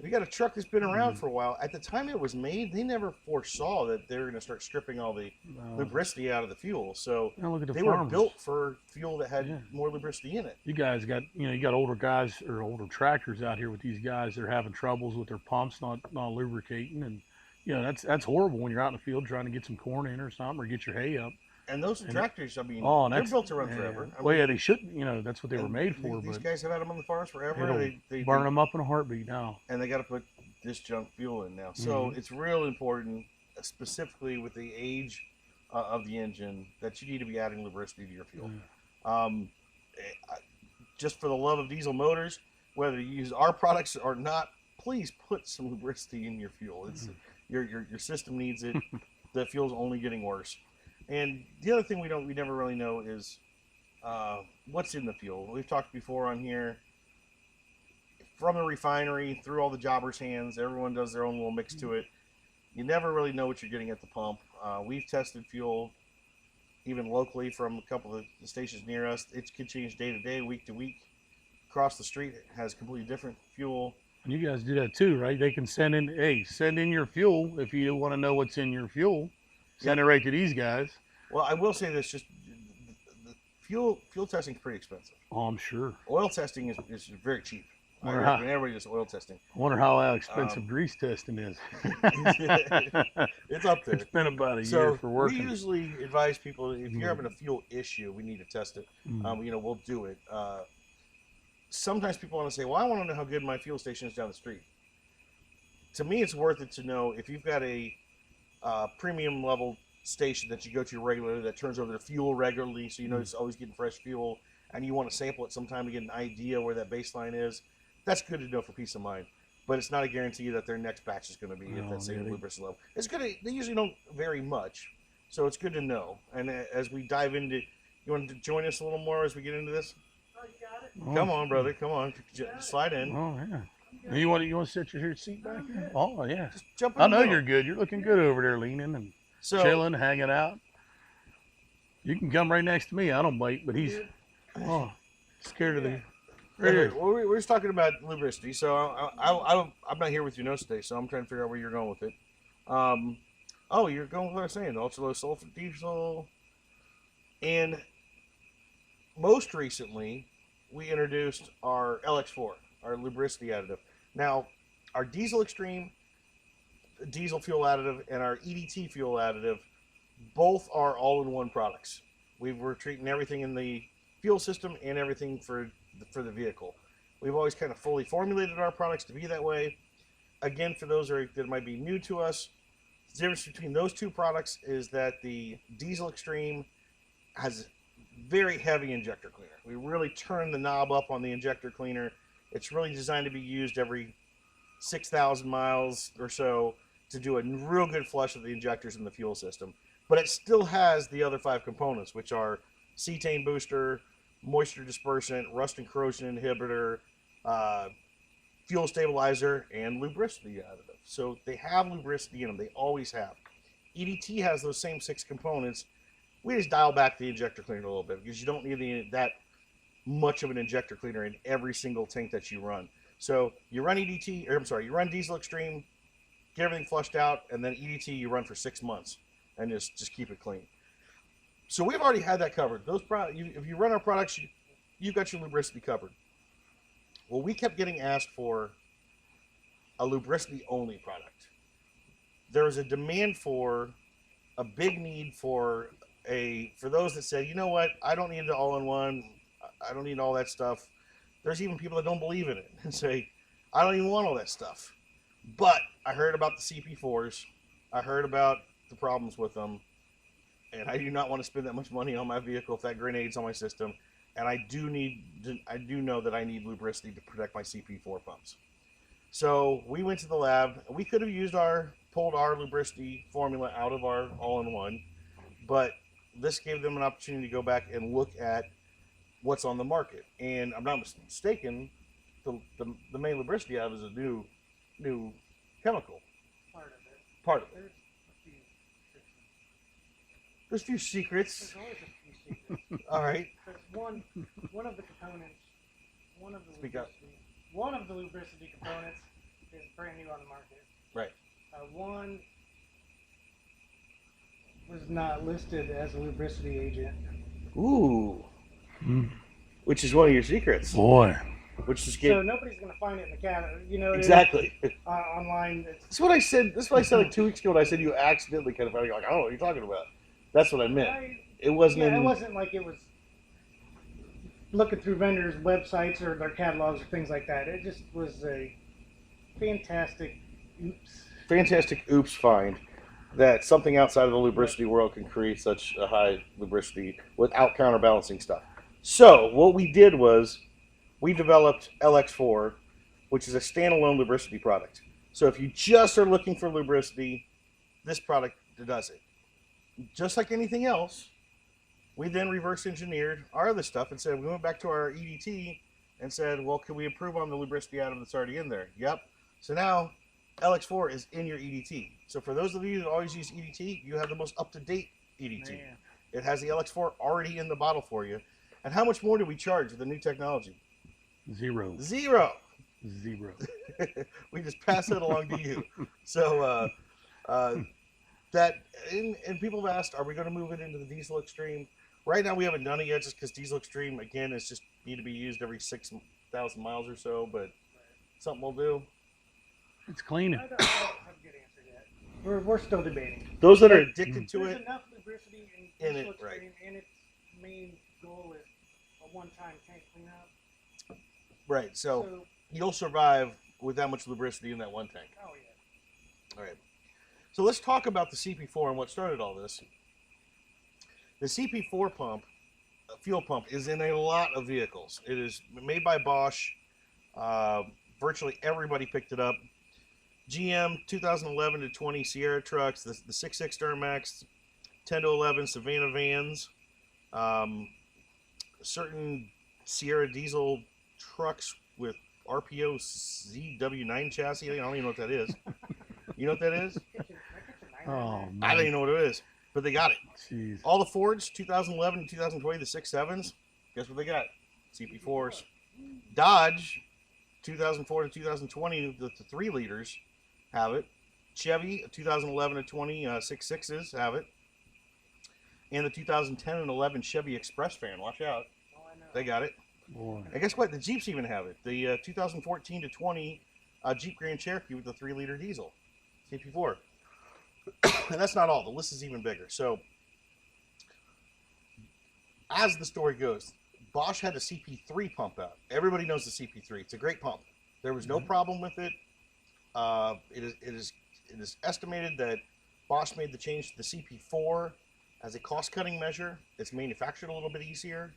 a truck that's been around for a while, at the time it was made, they never foresaw that they were going to start stripping all the lubricity out of the fuel. So they were built for fuel that had more lubricity in it. You guys got, you got older guys or older tractors out here with these guys that are having troubles with their pumps not lubricating, and you know, that's horrible when you're out in the field trying to get some corn in or something, or get your hay up. And those tractors, I mean, they're that's, built to run forever. I well, mean, yeah, they should. You know, that's what they were made for. These but guys have had them on the farms forever. They burn them up in a heartbeat now. And they got to put this junk fuel in now. So it's real important, specifically with the age of the engine, that you need to be adding lubricity to your fuel. Just for the love of diesel motors, whether you use our products or not, please put some lubricity in your fuel. It's your system needs it. The fuel's only getting worse. And the other thing we never really know is what's in the fuel. We've talked before on here, from the refinery through all the jobbers' hands, everyone does their own little mix to it. You never really know what you're getting at the pump. We've tested fuel even locally from a couple of the stations near us. It could change day to day, week to week. Across the street, it has completely different fuel. And you guys do that too, right? They can send in your fuel if you want to know what's in your fuel. Send it right to these guys. Well, I will say this: just the fuel testing is pretty expensive. Oh, I'm sure. Oil testing is very cheap. Everybody does oil testing. I wonder how expensive grease testing is. It's up there. It's been about a year for working. We usually advise people, if you're having a fuel issue, we need to test it. We'll do it. Sometimes people want to say, well, I want to know how good my fuel station is down the street. To me, it's worth it to know if you've got a premium level station that you go to regularly that turns over the fuel regularly, so you know it's always getting fresh fuel, and you want to sample it sometime to get an idea where that baseline is. That's good to know for peace of mind, but it's not a guarantee that their next batch is going to be at that same lubricity level. It's good. They usually don't vary much, so it's good to know. And as we dive into, you want to join us a little more as we get into this? Oh, you got it. Come on, brother. Come on. Slide in. Oh yeah. You want to sit your seat back here? Oh yeah. Just jump in I the know middle. you're good. You're looking good over there, leaning and chilling, hanging out. You can come right next to me. I don't bite, but he's scared of the. Right here. Well, we're just talking about lubricity, so I'm not here with your notes today, so I'm trying to figure out where you're going with it. You're going with what I was saying, ultra low sulfur diesel, and most recently we introduced our LX4, our lubricity additive. Now, our diesel extreme diesel fuel additive and our EDT fuel additive both are all-in-one products. We're treating everything in the fuel system and everything for the vehicle. We've always kind of fully formulated our products to be that way. Again, for those that might be new to us, the difference between those two products is that the diesel extreme has very heavy injector cleaner. We really turn the knob up on the injector cleaner. It's really designed to be used every 6,000 miles or so to do a real good flush of the injectors in the fuel system. But it still has the other 5 components, which are cetane booster, moisture dispersant, rust and corrosion inhibitor, fuel stabilizer, and lubricity additive. So they have lubricity in them. They always have. EDT has those same 6 components. We just dial back the injector cleaner a little bit because you don't need that much of an injector cleaner in every single tank that you run. So you run you run diesel extreme, get everything flushed out, and then EDT you run for 6 months and just keep it clean. So we've already had that covered. Those products, if you run our products, you've got your lubricity covered. Well, we kept getting asked for a lubricity only product. There was a demand for a big need for those that say, you know what, I don't need the all-in-one. I don't need all that stuff. There's even people that don't believe in it and say, I don't even want all that stuff. But I heard about the CP4s. I heard about the problems with them. And I do not want to spend that much money on my vehicle if that grenade's on my system. And I do know that I need lubricity to protect my CP4 pumps. So we went to the lab. We could have pulled our lubricity formula out of our all-in-one, but this gave them an opportunity to go back and look at what's on the market. And I'm not mistaken, the main lubricity out is a new chemical. Part of it. There's a few secrets. There's always a few secrets. All right. There's one of the components, one of the lubricity components is brand new on the market. Right. One was not listed as a lubricity agent. Ooh. Which is one of your secrets. Boy. which is So good. nobody's going to find it in the catalog. You know, Exactly. Online. That's what I said. That's what I said like 2 weeks ago. And I said you accidentally kind of found it. You're like, I don't know what you're talking about. That's what I meant. It wasn't. Yeah, it wasn't like it was looking through vendors' websites or their catalogs or things like that. It just was a fantastic oops find that something outside of the lubricity world can create such a high lubricity without counterbalancing stuff. So what we did was we developed LX4, which is a standalone lubricity product. So if you just are looking for lubricity, this product does it. Just like anything else, we then reverse engineered our other stuff and said, we went back to our EDT and said, well, can we improve on the lubricity atom that's already in there? Yep. So now LX4 is in your EDT. So for those of you that always use EDT, you have the most up-to-date EDT. Man. It has the LX4 already in the bottle for you. And how much more do we charge with the new technology? Zero. We just pass it along to you. So that, and people have asked, are we going to move it into the diesel extreme? Right now we haven't done it yet just because diesel extreme, again, is just need to be used every 6,000 miles or so, but something we'll do. It's cleaning. I don't have a good answer yet. We're still debating. Those that are addicted to There's it, enough lubricity in it, extreme, right. and its main goal is a one-time tank cleanup. Right, so you'll survive with that much lubricity in that one tank. Oh, yeah. All right. So let's talk about the CP4 and what started all this. The CP4 pump, fuel pump, is in a lot of vehicles. It is made by Bosch. Virtually everybody picked it up. GM 2011 to 20 Sierra trucks, the 6.6 Duramax, 10 to 11 Savannah vans, certain Sierra diesel trucks with RPO ZW9 chassis. I don't even know what that is. You know what that is? Oh, man. I don't even know what it is, but they got it. Jeez. All the Fords, 2011 and 2020, the 6.7s, guess what they got? CP4s. Dodge, 2004 to 2020, the 3 liters have it. Chevy, 2011 to 20, 6.6s have it. And the 2010 and 11 Chevy Express fan, watch out. They got it. Boy. And guess what? The Jeeps even have it. The 2014 to 20 Jeep Grand Cherokee with the 3-liter diesel, CP4. And that's not all. The list is even bigger. So, as the story goes, Bosch had a CP3 pump out. Everybody knows the CP3. It's a great pump. There was no problem with it. It is estimated that Bosch made the change to the CP4 as a cost-cutting measure. It's manufactured a little bit easier,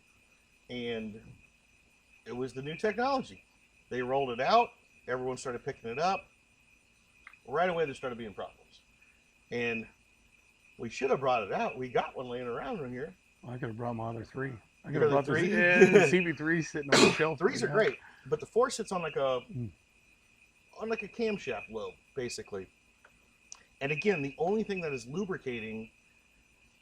and it was the new technology. They rolled it out. Everyone started picking it up. Right away, there started being problems. And we should have brought it out. We got one laying around in here. I could have brought my other 3. I You could have got brought the the 3? CB3 sitting on the shelf. 3s are great, but the 4 sits on like a camshaft lobe, basically. And again, the only thing that is lubricating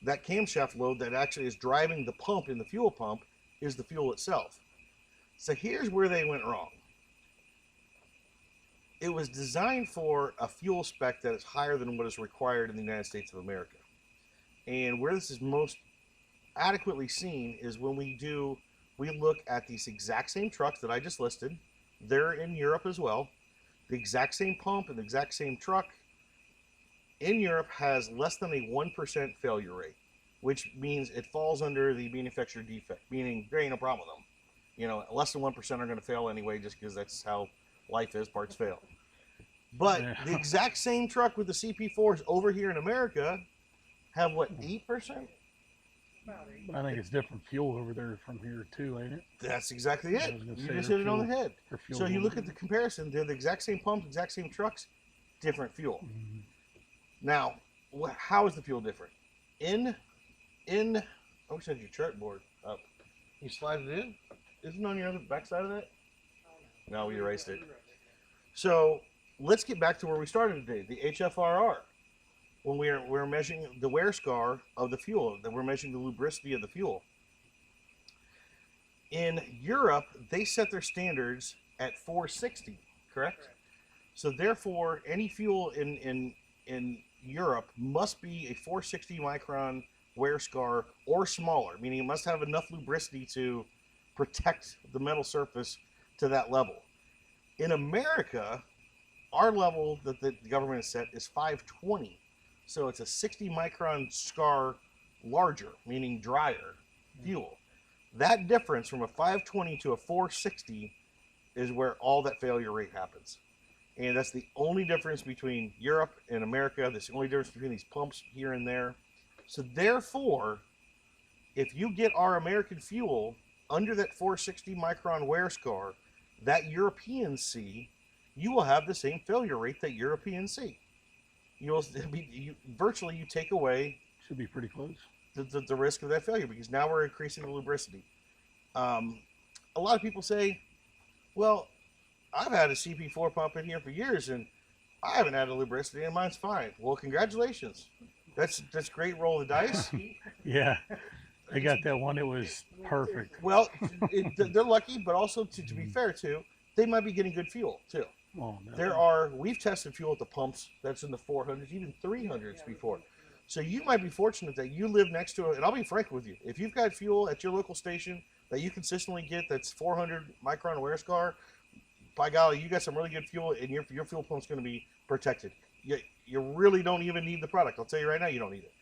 that camshaft load that actually is driving the pump in the fuel pump is the fuel itself. So here's where they went wrong. It was designed for a fuel spec that is higher than what is required in the United States of America. And where this is most adequately seen is when we look at these exact same trucks that I just listed. They're in Europe as well. The exact same pump and the exact same truck in Europe has less than a 1% failure rate, which means it falls under the manufacturer defect, meaning there ain't no problem with them. You know, less than 1% are going to fail anyway, just because that's how life is, parts fail. But the exact same truck with the CP4s over here in America have what, 8%? I think it's different fuel over there from here too, ain't it? That's exactly it. You just hit it on the head. So you look at the comparison, they're the exact same pump, exact same trucks, different fuel. Mm-hmm. Now, how is the fuel different? I wish I had your chart board up. You slide it in? Isn't it on your other backside of that? No, we erased it. So let's get back to where we started today, the HFRR. When we're measuring the wear scar of the fuel, that we're measuring the lubricity of the fuel. In Europe, they set their standards at 460, correct? So therefore, any fuel in Europe must be a 460 micron wear scar or smaller, meaning it must have enough lubricity to protect the metal surface to that level. In America, our level that the government has set is 520. So it's a 60 micron scar larger, meaning drier fuel. That difference from a 520 to a 460 is where all that failure rate happens. And that's the only difference between Europe and America. That's the only difference between these pumps here and there. So therefore, if you get our American fuel under that 460 micron wear scar, that Europeans see, you will have the same failure rate that Europeans see. Virtually you take away, should be pretty close, the risk of that failure, because now we're increasing the lubricity. A lot of people say, well, I've had a CP4 pump in here for years and I haven't had a lubricity and mine's fine. Well, congratulations. That's great roll of the dice. Yeah, I got that one. It was perfect. Well, they're lucky, but also to be fair too, they might be getting good fuel too. Oh, no. We've tested fuel at the pumps that's in the 400s, even 300s before. So you might be fortunate that you live next to it. And I'll be frank with you. If you've got fuel at your local station that you consistently get that's 400 micron wear scar, by golly, you got some really good fuel, and your fuel pump's going to be protected. You really don't even need the product. I'll tell you right now, you don't need it.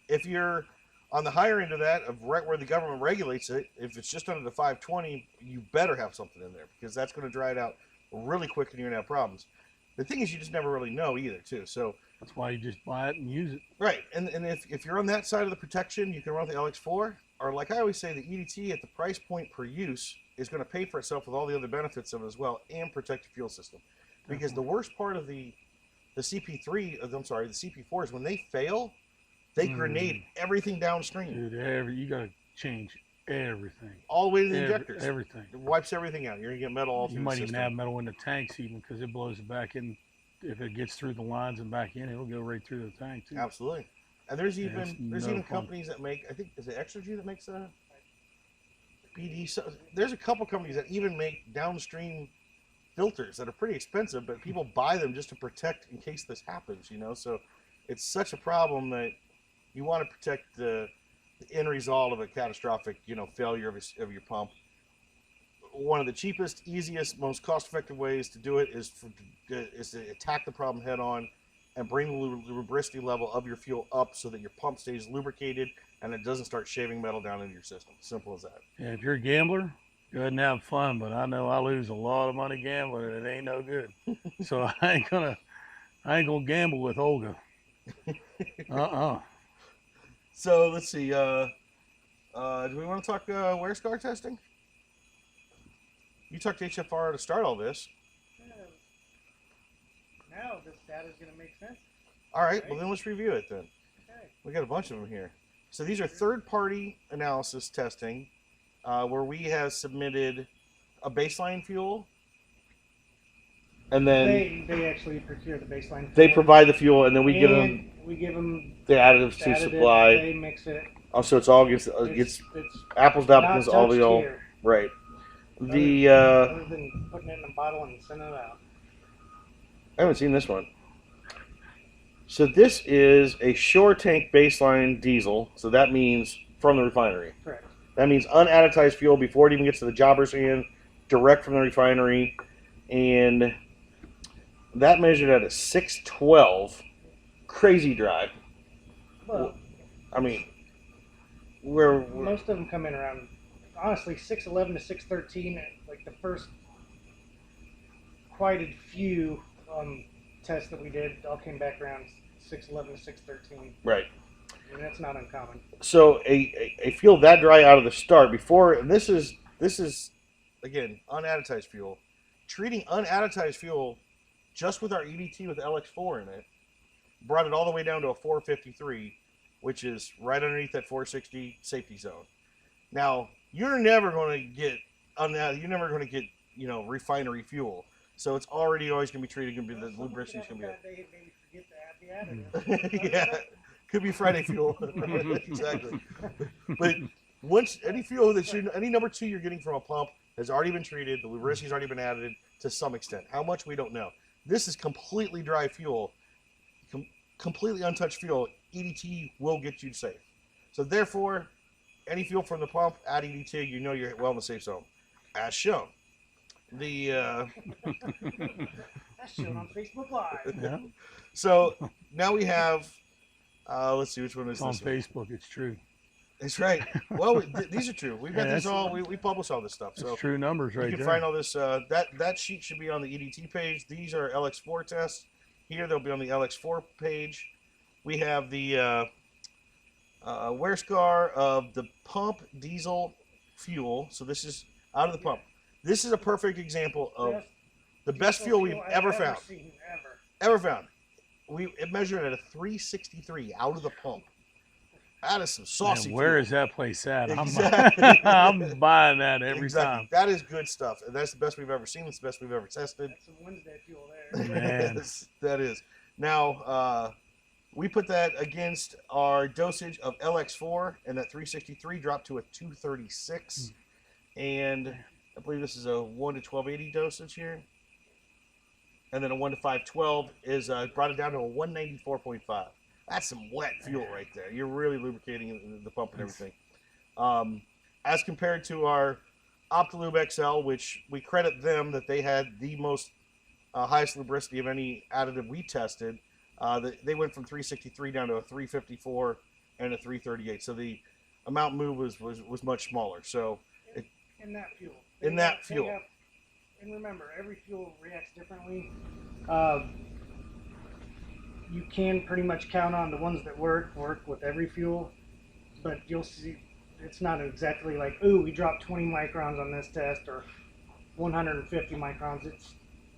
If you're on the higher end of that, of right where the government regulates it, if it's just under the 520, you better have something in there, because that's going to dry it out really quick and you're going to have problems. The thing is, you just never really know either, too. So that's why you just buy it and use it. Right. And if you're on that side of the protection, you can run the LX4, or like I always say, the EDT at the price point per use is going to pay for itself with all the other benefits of it as well, and protect your fuel system. Because the worst part of the CP3, the CP4 is when they fail, they grenade everything downstream. Dude, you got to change everything. All the way to the injectors. Everything. It wipes everything out. You're going to get metal all through the system. You might even have metal in the tanks even, because it blows it back in. If it gets through the lines and back in, it'll go right through the tank too. Absolutely. And there's even companies that make, I think, is it Exergy that makes a BD? So there's a couple companies that even make downstream filters that are pretty expensive, but people buy them just to protect in case this happens, you know? So it's such a problem that you want to protect the end result of a catastrophic, failure of your pump. One of the cheapest, easiest, most cost-effective ways to do it is to attack the problem head on and bring the lubricity level of your fuel up so that your pump stays lubricated and it doesn't start shaving metal down into your system. Simple as that. Yeah, if you're a gambler, go ahead and have fun, but I know I lose a lot of money gambling and it ain't no good. So I ain't gonna gamble with Olga. So let's see. Do we want to talk wear scar testing? You talked to H.F.R.R to start all this. Now this data is going to make sense. All right, well then let's review it then. Okay. We got a bunch of them here. So these are third-party analysis testing where we have submitted a baseline fuel, and then they actually procure the baseline fuel. They provide the fuel, and then we give them the additives to supply. They mix it. Oh, so it's all gets apples to apples, all the old right. Other than putting it in a bottle and sending it out. I haven't seen this one. So this is a shore tank baseline diesel. So that means from the refinery. Correct. That means unadditized fuel before it even gets to the jobber's hand, direct from the refinery. And that measured at a 612. Crazy dry. Well, I mean, most of them come in around, honestly, 611 to 613. Like the first quieted few tests that we did all came back around 611 to 613. Right. I mean, that's not uncommon. So a fuel that dry out of the start before, and this is again unadditized fuel. Treating unadditized fuel just with our EDT with LX4 in it brought it all the way down to a 453, which is right underneath that 460 safety zone. Now you're never going to get refinery fuel. So it's already always going to be treated. Going to be the lubricity is going to be. They forget to add the additive. Yeah, could be Friday fuel. Exactly. But once any fuel any number 2 you're getting from a pump has already been treated, the lubricity's already been added to some extent. How much we don't know. This is completely dry fuel, completely untouched fuel. EDT will get you safe. So therefore, any fuel from the pump, add EDT. You know you're well in the safe zone. as shown. The That's shown on Facebook Live. Yeah. so now we have. Let's see which one is It's on this one. Facebook. It's true. That's right. Well, these are true. We've got Yeah, these that's- all. We publish all this stuff. It's So true numbers right you can there. find all this. That sheet should be on the EDT page. These are LX4 tests. Here they'll be on the LX4 page. We have the wear scar of the pump diesel fuel. So this is out of the pump. This is a perfect example of the best fuel we've ever found. Ever found. It measured at a 363 out of the pump. That is some saucy. Man, where fuel. is that place at? Exactly. I'm buying that every time. That is good stuff. And that's the best we've ever seen. It's the best we've ever tested. That's some Wednesday fuel there. Man. Yes, that is. Now, we put that against our dosage of LX4, and that 363 dropped to a 236. And I believe this is a 1 to 1280 dosage here. And then a 1 to 512 is brought it down to a 194.5. That's some wet fuel right there. You're really lubricating the pump and everything. As compared to our Optilube XL, which we credit them that they had the most highest lubricity of any additive we tested. They went from 363 down to a 354 and a 338. So the amount moved was much smaller. So In that fuel. And remember, every fuel reacts differently. You can pretty much count on the ones that work with every fuel, but you'll see it's not exactly like, ooh, we dropped 20 microns on this test or 150 microns.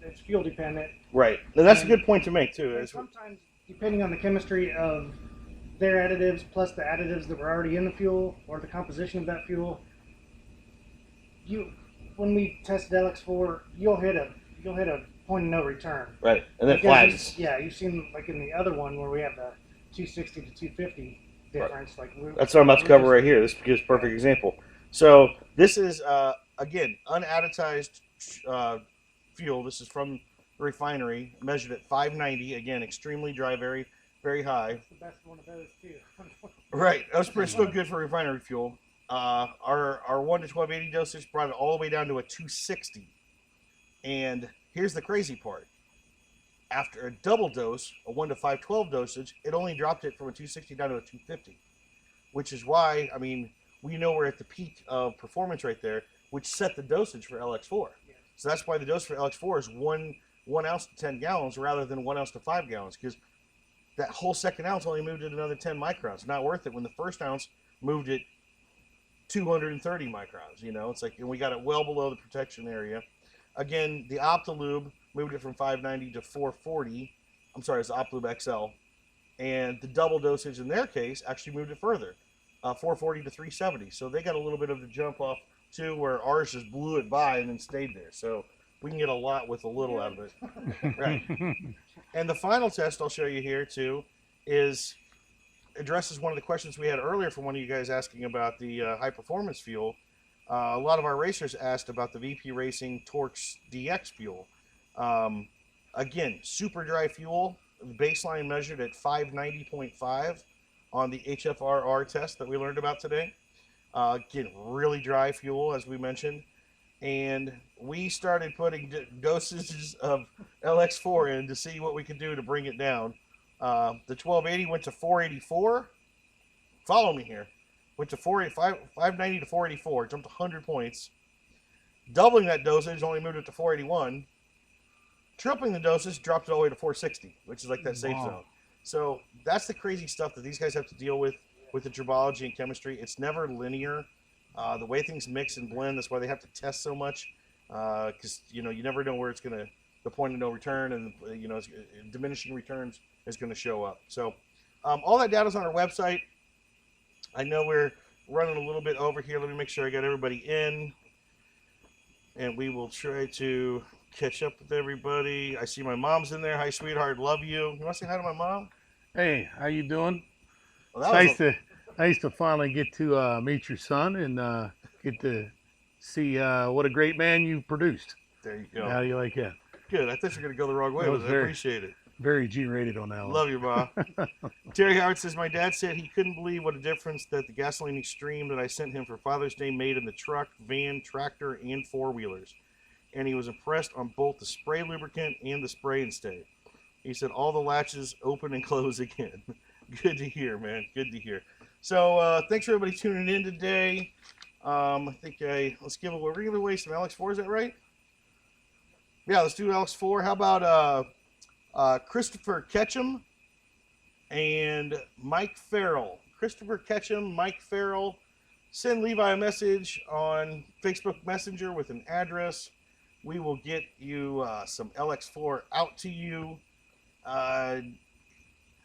It's fuel dependent. right. Now, that's a good point to make too. And sometimes, depending on the chemistry of their additives plus the additives that were already in the fuel or the composition of that fuel, when we tested LX4, you'll hit a point of no return. Right, and then Because flags. you've seen like in the other one where we have the 260 to 250 difference. Like That's what I'm about to cover right here. This gives a perfect example. So this is again unadditized fuel. This is from the refinery, measured at 590. Again, extremely dry, very very high. That's the best one of those too. Right, that was still good for refinery fuel. Our 1 to 1280 dosage brought it all the way down to a 260. And here's the crazy part. After a double dose, a 1 to 512 dosage, it only dropped it from a 260 down to a 250. Which is why, I mean, we know we're at the peak of performance right there, which set the dosage for LX4. Yeah. So that's why the dose for LX4 is 1 ounce to 10 gallons rather than 1 ounce to 5 gallons, because that whole second ounce only moved it another 10 microns. Not worth it when the first ounce moved it 230 microns. You know, it's like, and we got it well below the protection area. Again, the Optilube moved it from 590 to 440. I'm sorry, it's the Optilube XL. And the double dosage in their case actually moved it further, 440 to 370. So they got a little bit of the jump off too, where ours just blew it by and then stayed there. So we can get a lot with a little out of it. Right. And the final test I'll show you here too addresses one of the questions we had earlier from one of you guys asking about the high performance fuel. A lot of our racers asked about the VP Racing Torx DX fuel. Again, super dry fuel, baseline measured at 590.5 on the HFRR test that we learned about today. Again, really dry fuel, as we mentioned. And we started putting dosages of LX4 in to see what we could do to bring it down. The 1280 went to 484. Follow me here. Went to 590 to 484, jumped 100 points. Doubling that dosage only moved it to 481. Tripling the dosage dropped it all the way to 460, which is like that safe zone. So that's the crazy stuff that these guys have to deal with the tribology and chemistry. It's never linear. The way things mix and blend, that's why they have to test so much, because you never know where it's gonna, the point of no return, and diminishing returns is going to show up. So all that data is on our website. I know we're running a little bit over here. Let me make sure I got everybody in, and we will try to catch up with everybody. I see my mom's in there. Hi, sweetheart. Love you. You want to say hi to my mom? Hey, how you doing? Well, It's nice to finally get to meet your son and get to see what a great man you produced. There you go. How do you like that? Good. I thought you were going to go the wrong way, That was but I appreciate it. Very G-rated on that one. Love you, Ma. Terry Howard says, my dad said he couldn't believe what a difference that the gasoline Extreme that I sent him for Father's Day made in the truck, van, tractor, and four-wheelers. And he was impressed on both the spray lubricant and the spray and stay. He said all the latches open and close again. Good to hear, man. Good to hear. So thanks for everybody tuning in today. I think let's give away, we're giving away some LX4, is that right? Yeah, let's do LX4. How about Christopher Ketchum and Mike Farrell? Christopher Ketchum, Mike Farrell. Send Levi a message on Facebook Messenger with an address. We will get you some LX4 out to you.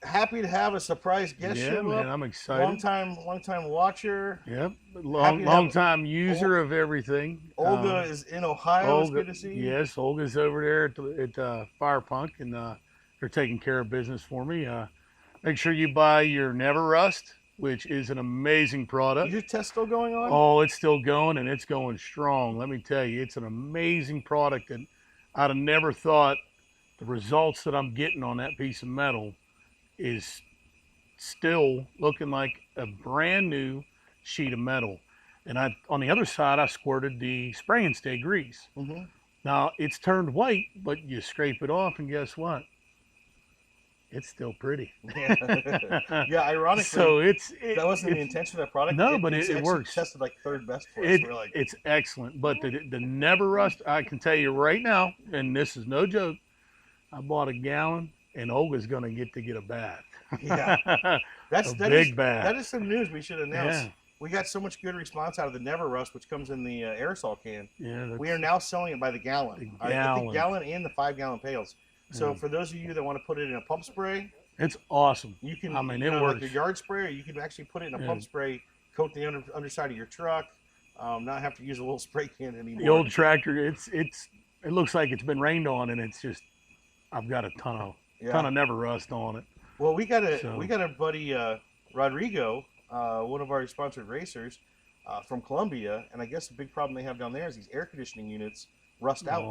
Happy to have a surprise guest show man, up. I'm excited. Long time watcher. Yep, long time user of everything. Olga is in Ohio. It's good to see you. Yes, Olga's over there at Fire Punk, and they're taking care of business for me. Make sure you buy your Never Rust, which is an amazing product. Is your test still going on? Oh, it's still going, and it's going strong. Let me tell you, it's an amazing product, and I'd have never thought the results that I'm getting on that piece of metal is still looking like a brand new sheet of metal. And on the other side, I squirted the spray and stay grease. Mm-hmm. Now it's turned white, but you scrape it off, and guess what? It's still pretty. Yeah, ironically, so that wasn't the intention of that product. No, but it works. Tested like third best for us. It's excellent. But the Never Rust, I can tell you right now, and this is no joke, I bought a gallon, and Olga's going to get a bath. Yeah, that big bath. That is some news we should announce. Yeah. We got so much good response out of the Never Rust, which comes in the aerosol can. Yeah, we are now selling it by the gallon. The gallon and the 5-gallon pails. So for those of you that want to put it in a pump spray, it's awesome. You can, I mean, it works. like a yard spray, or you can actually put it in a pump spray, coat the underside of your truck, not have to use a little spray can anymore. The old tractor, it looks like it's been rained on, and it's just, I've got a ton of Never Rust on it. Well, we got a buddy Rodrigo, one of our sponsored racers from Colombia, and I guess the big problem they have down there is these air conditioning units rust out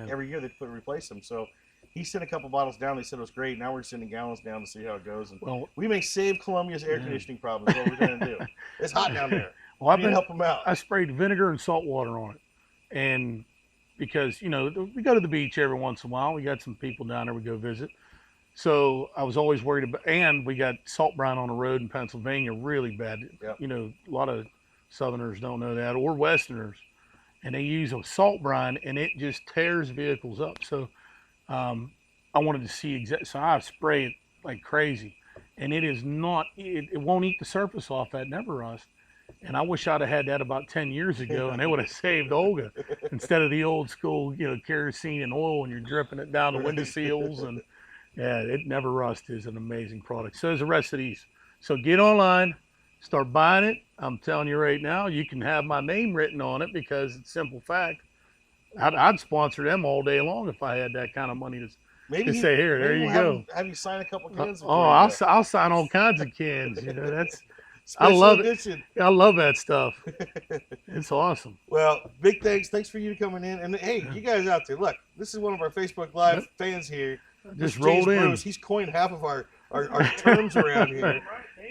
every year. They replace them. So he sent a couple bottles down. They said it was great. Now we're sending gallons down to see how it goes. And we may save Colombia's air conditioning problem. Is what we're going to do. It's hot down there. Well, we need to help them out. I sprayed vinegar and salt water on it, and because we go to the beach every once in a while. We got some people down there we go visit. So I was always worried about, and we got salt brine on the road in Pennsylvania really bad. Yep. A lot of Southerners don't know that, or Westerners, and they use a salt brine, and it just tears vehicles up. So I wanted to see so I spray it like crazy, and it is not, it won't eat the surface off that Never Rust. And I wish I'd have had that about 10 years ago, and it would have saved Olga instead of the old school, kerosene and oil, and you're dripping it down the window seals. And yeah, it Never Rust is an amazing product. So is the rest of these. So get online, start buying it. I'm telling you right now, you can have my name written on it because it's simple fact. I'd sponsor them all day long if I had that kind of money to say, here, there you go. Have you sign a couple cans? I'll sign all kinds of cans. That's I love it. I love that stuff. It's awesome. Well, big thanks. Thanks for you coming in. And hey, you guys out there, look, this is one of our Facebook Live fans here. Just rolled in. Bruce. He's coined half of our terms around here.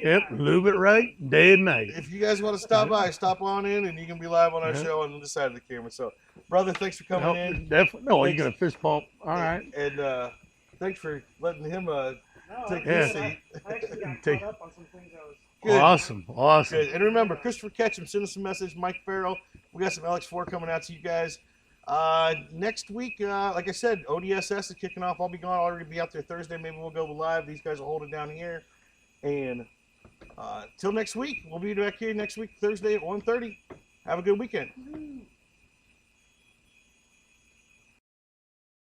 Yep, lube it right, day and night. If you guys want to stop by, stop on in, and you can be live on our show on the side of the camera. So, brother, thanks for coming in. Definitely. No, you're going to fist bump. All right. And thanks for letting him take his seat. I actually got caught up on some things I was... Good. Awesome. Good. And remember, Christopher Ketchum, send us a message. Mike Farrell, we got some LX4 coming out to you guys. Next week, like I said, ODSS is kicking off. I'll be gone. I'll already be out there Thursday. Maybe we'll go live. These guys will hold it down here. And till next week, we'll be back here next week, Thursday at 1:30. Have a good weekend.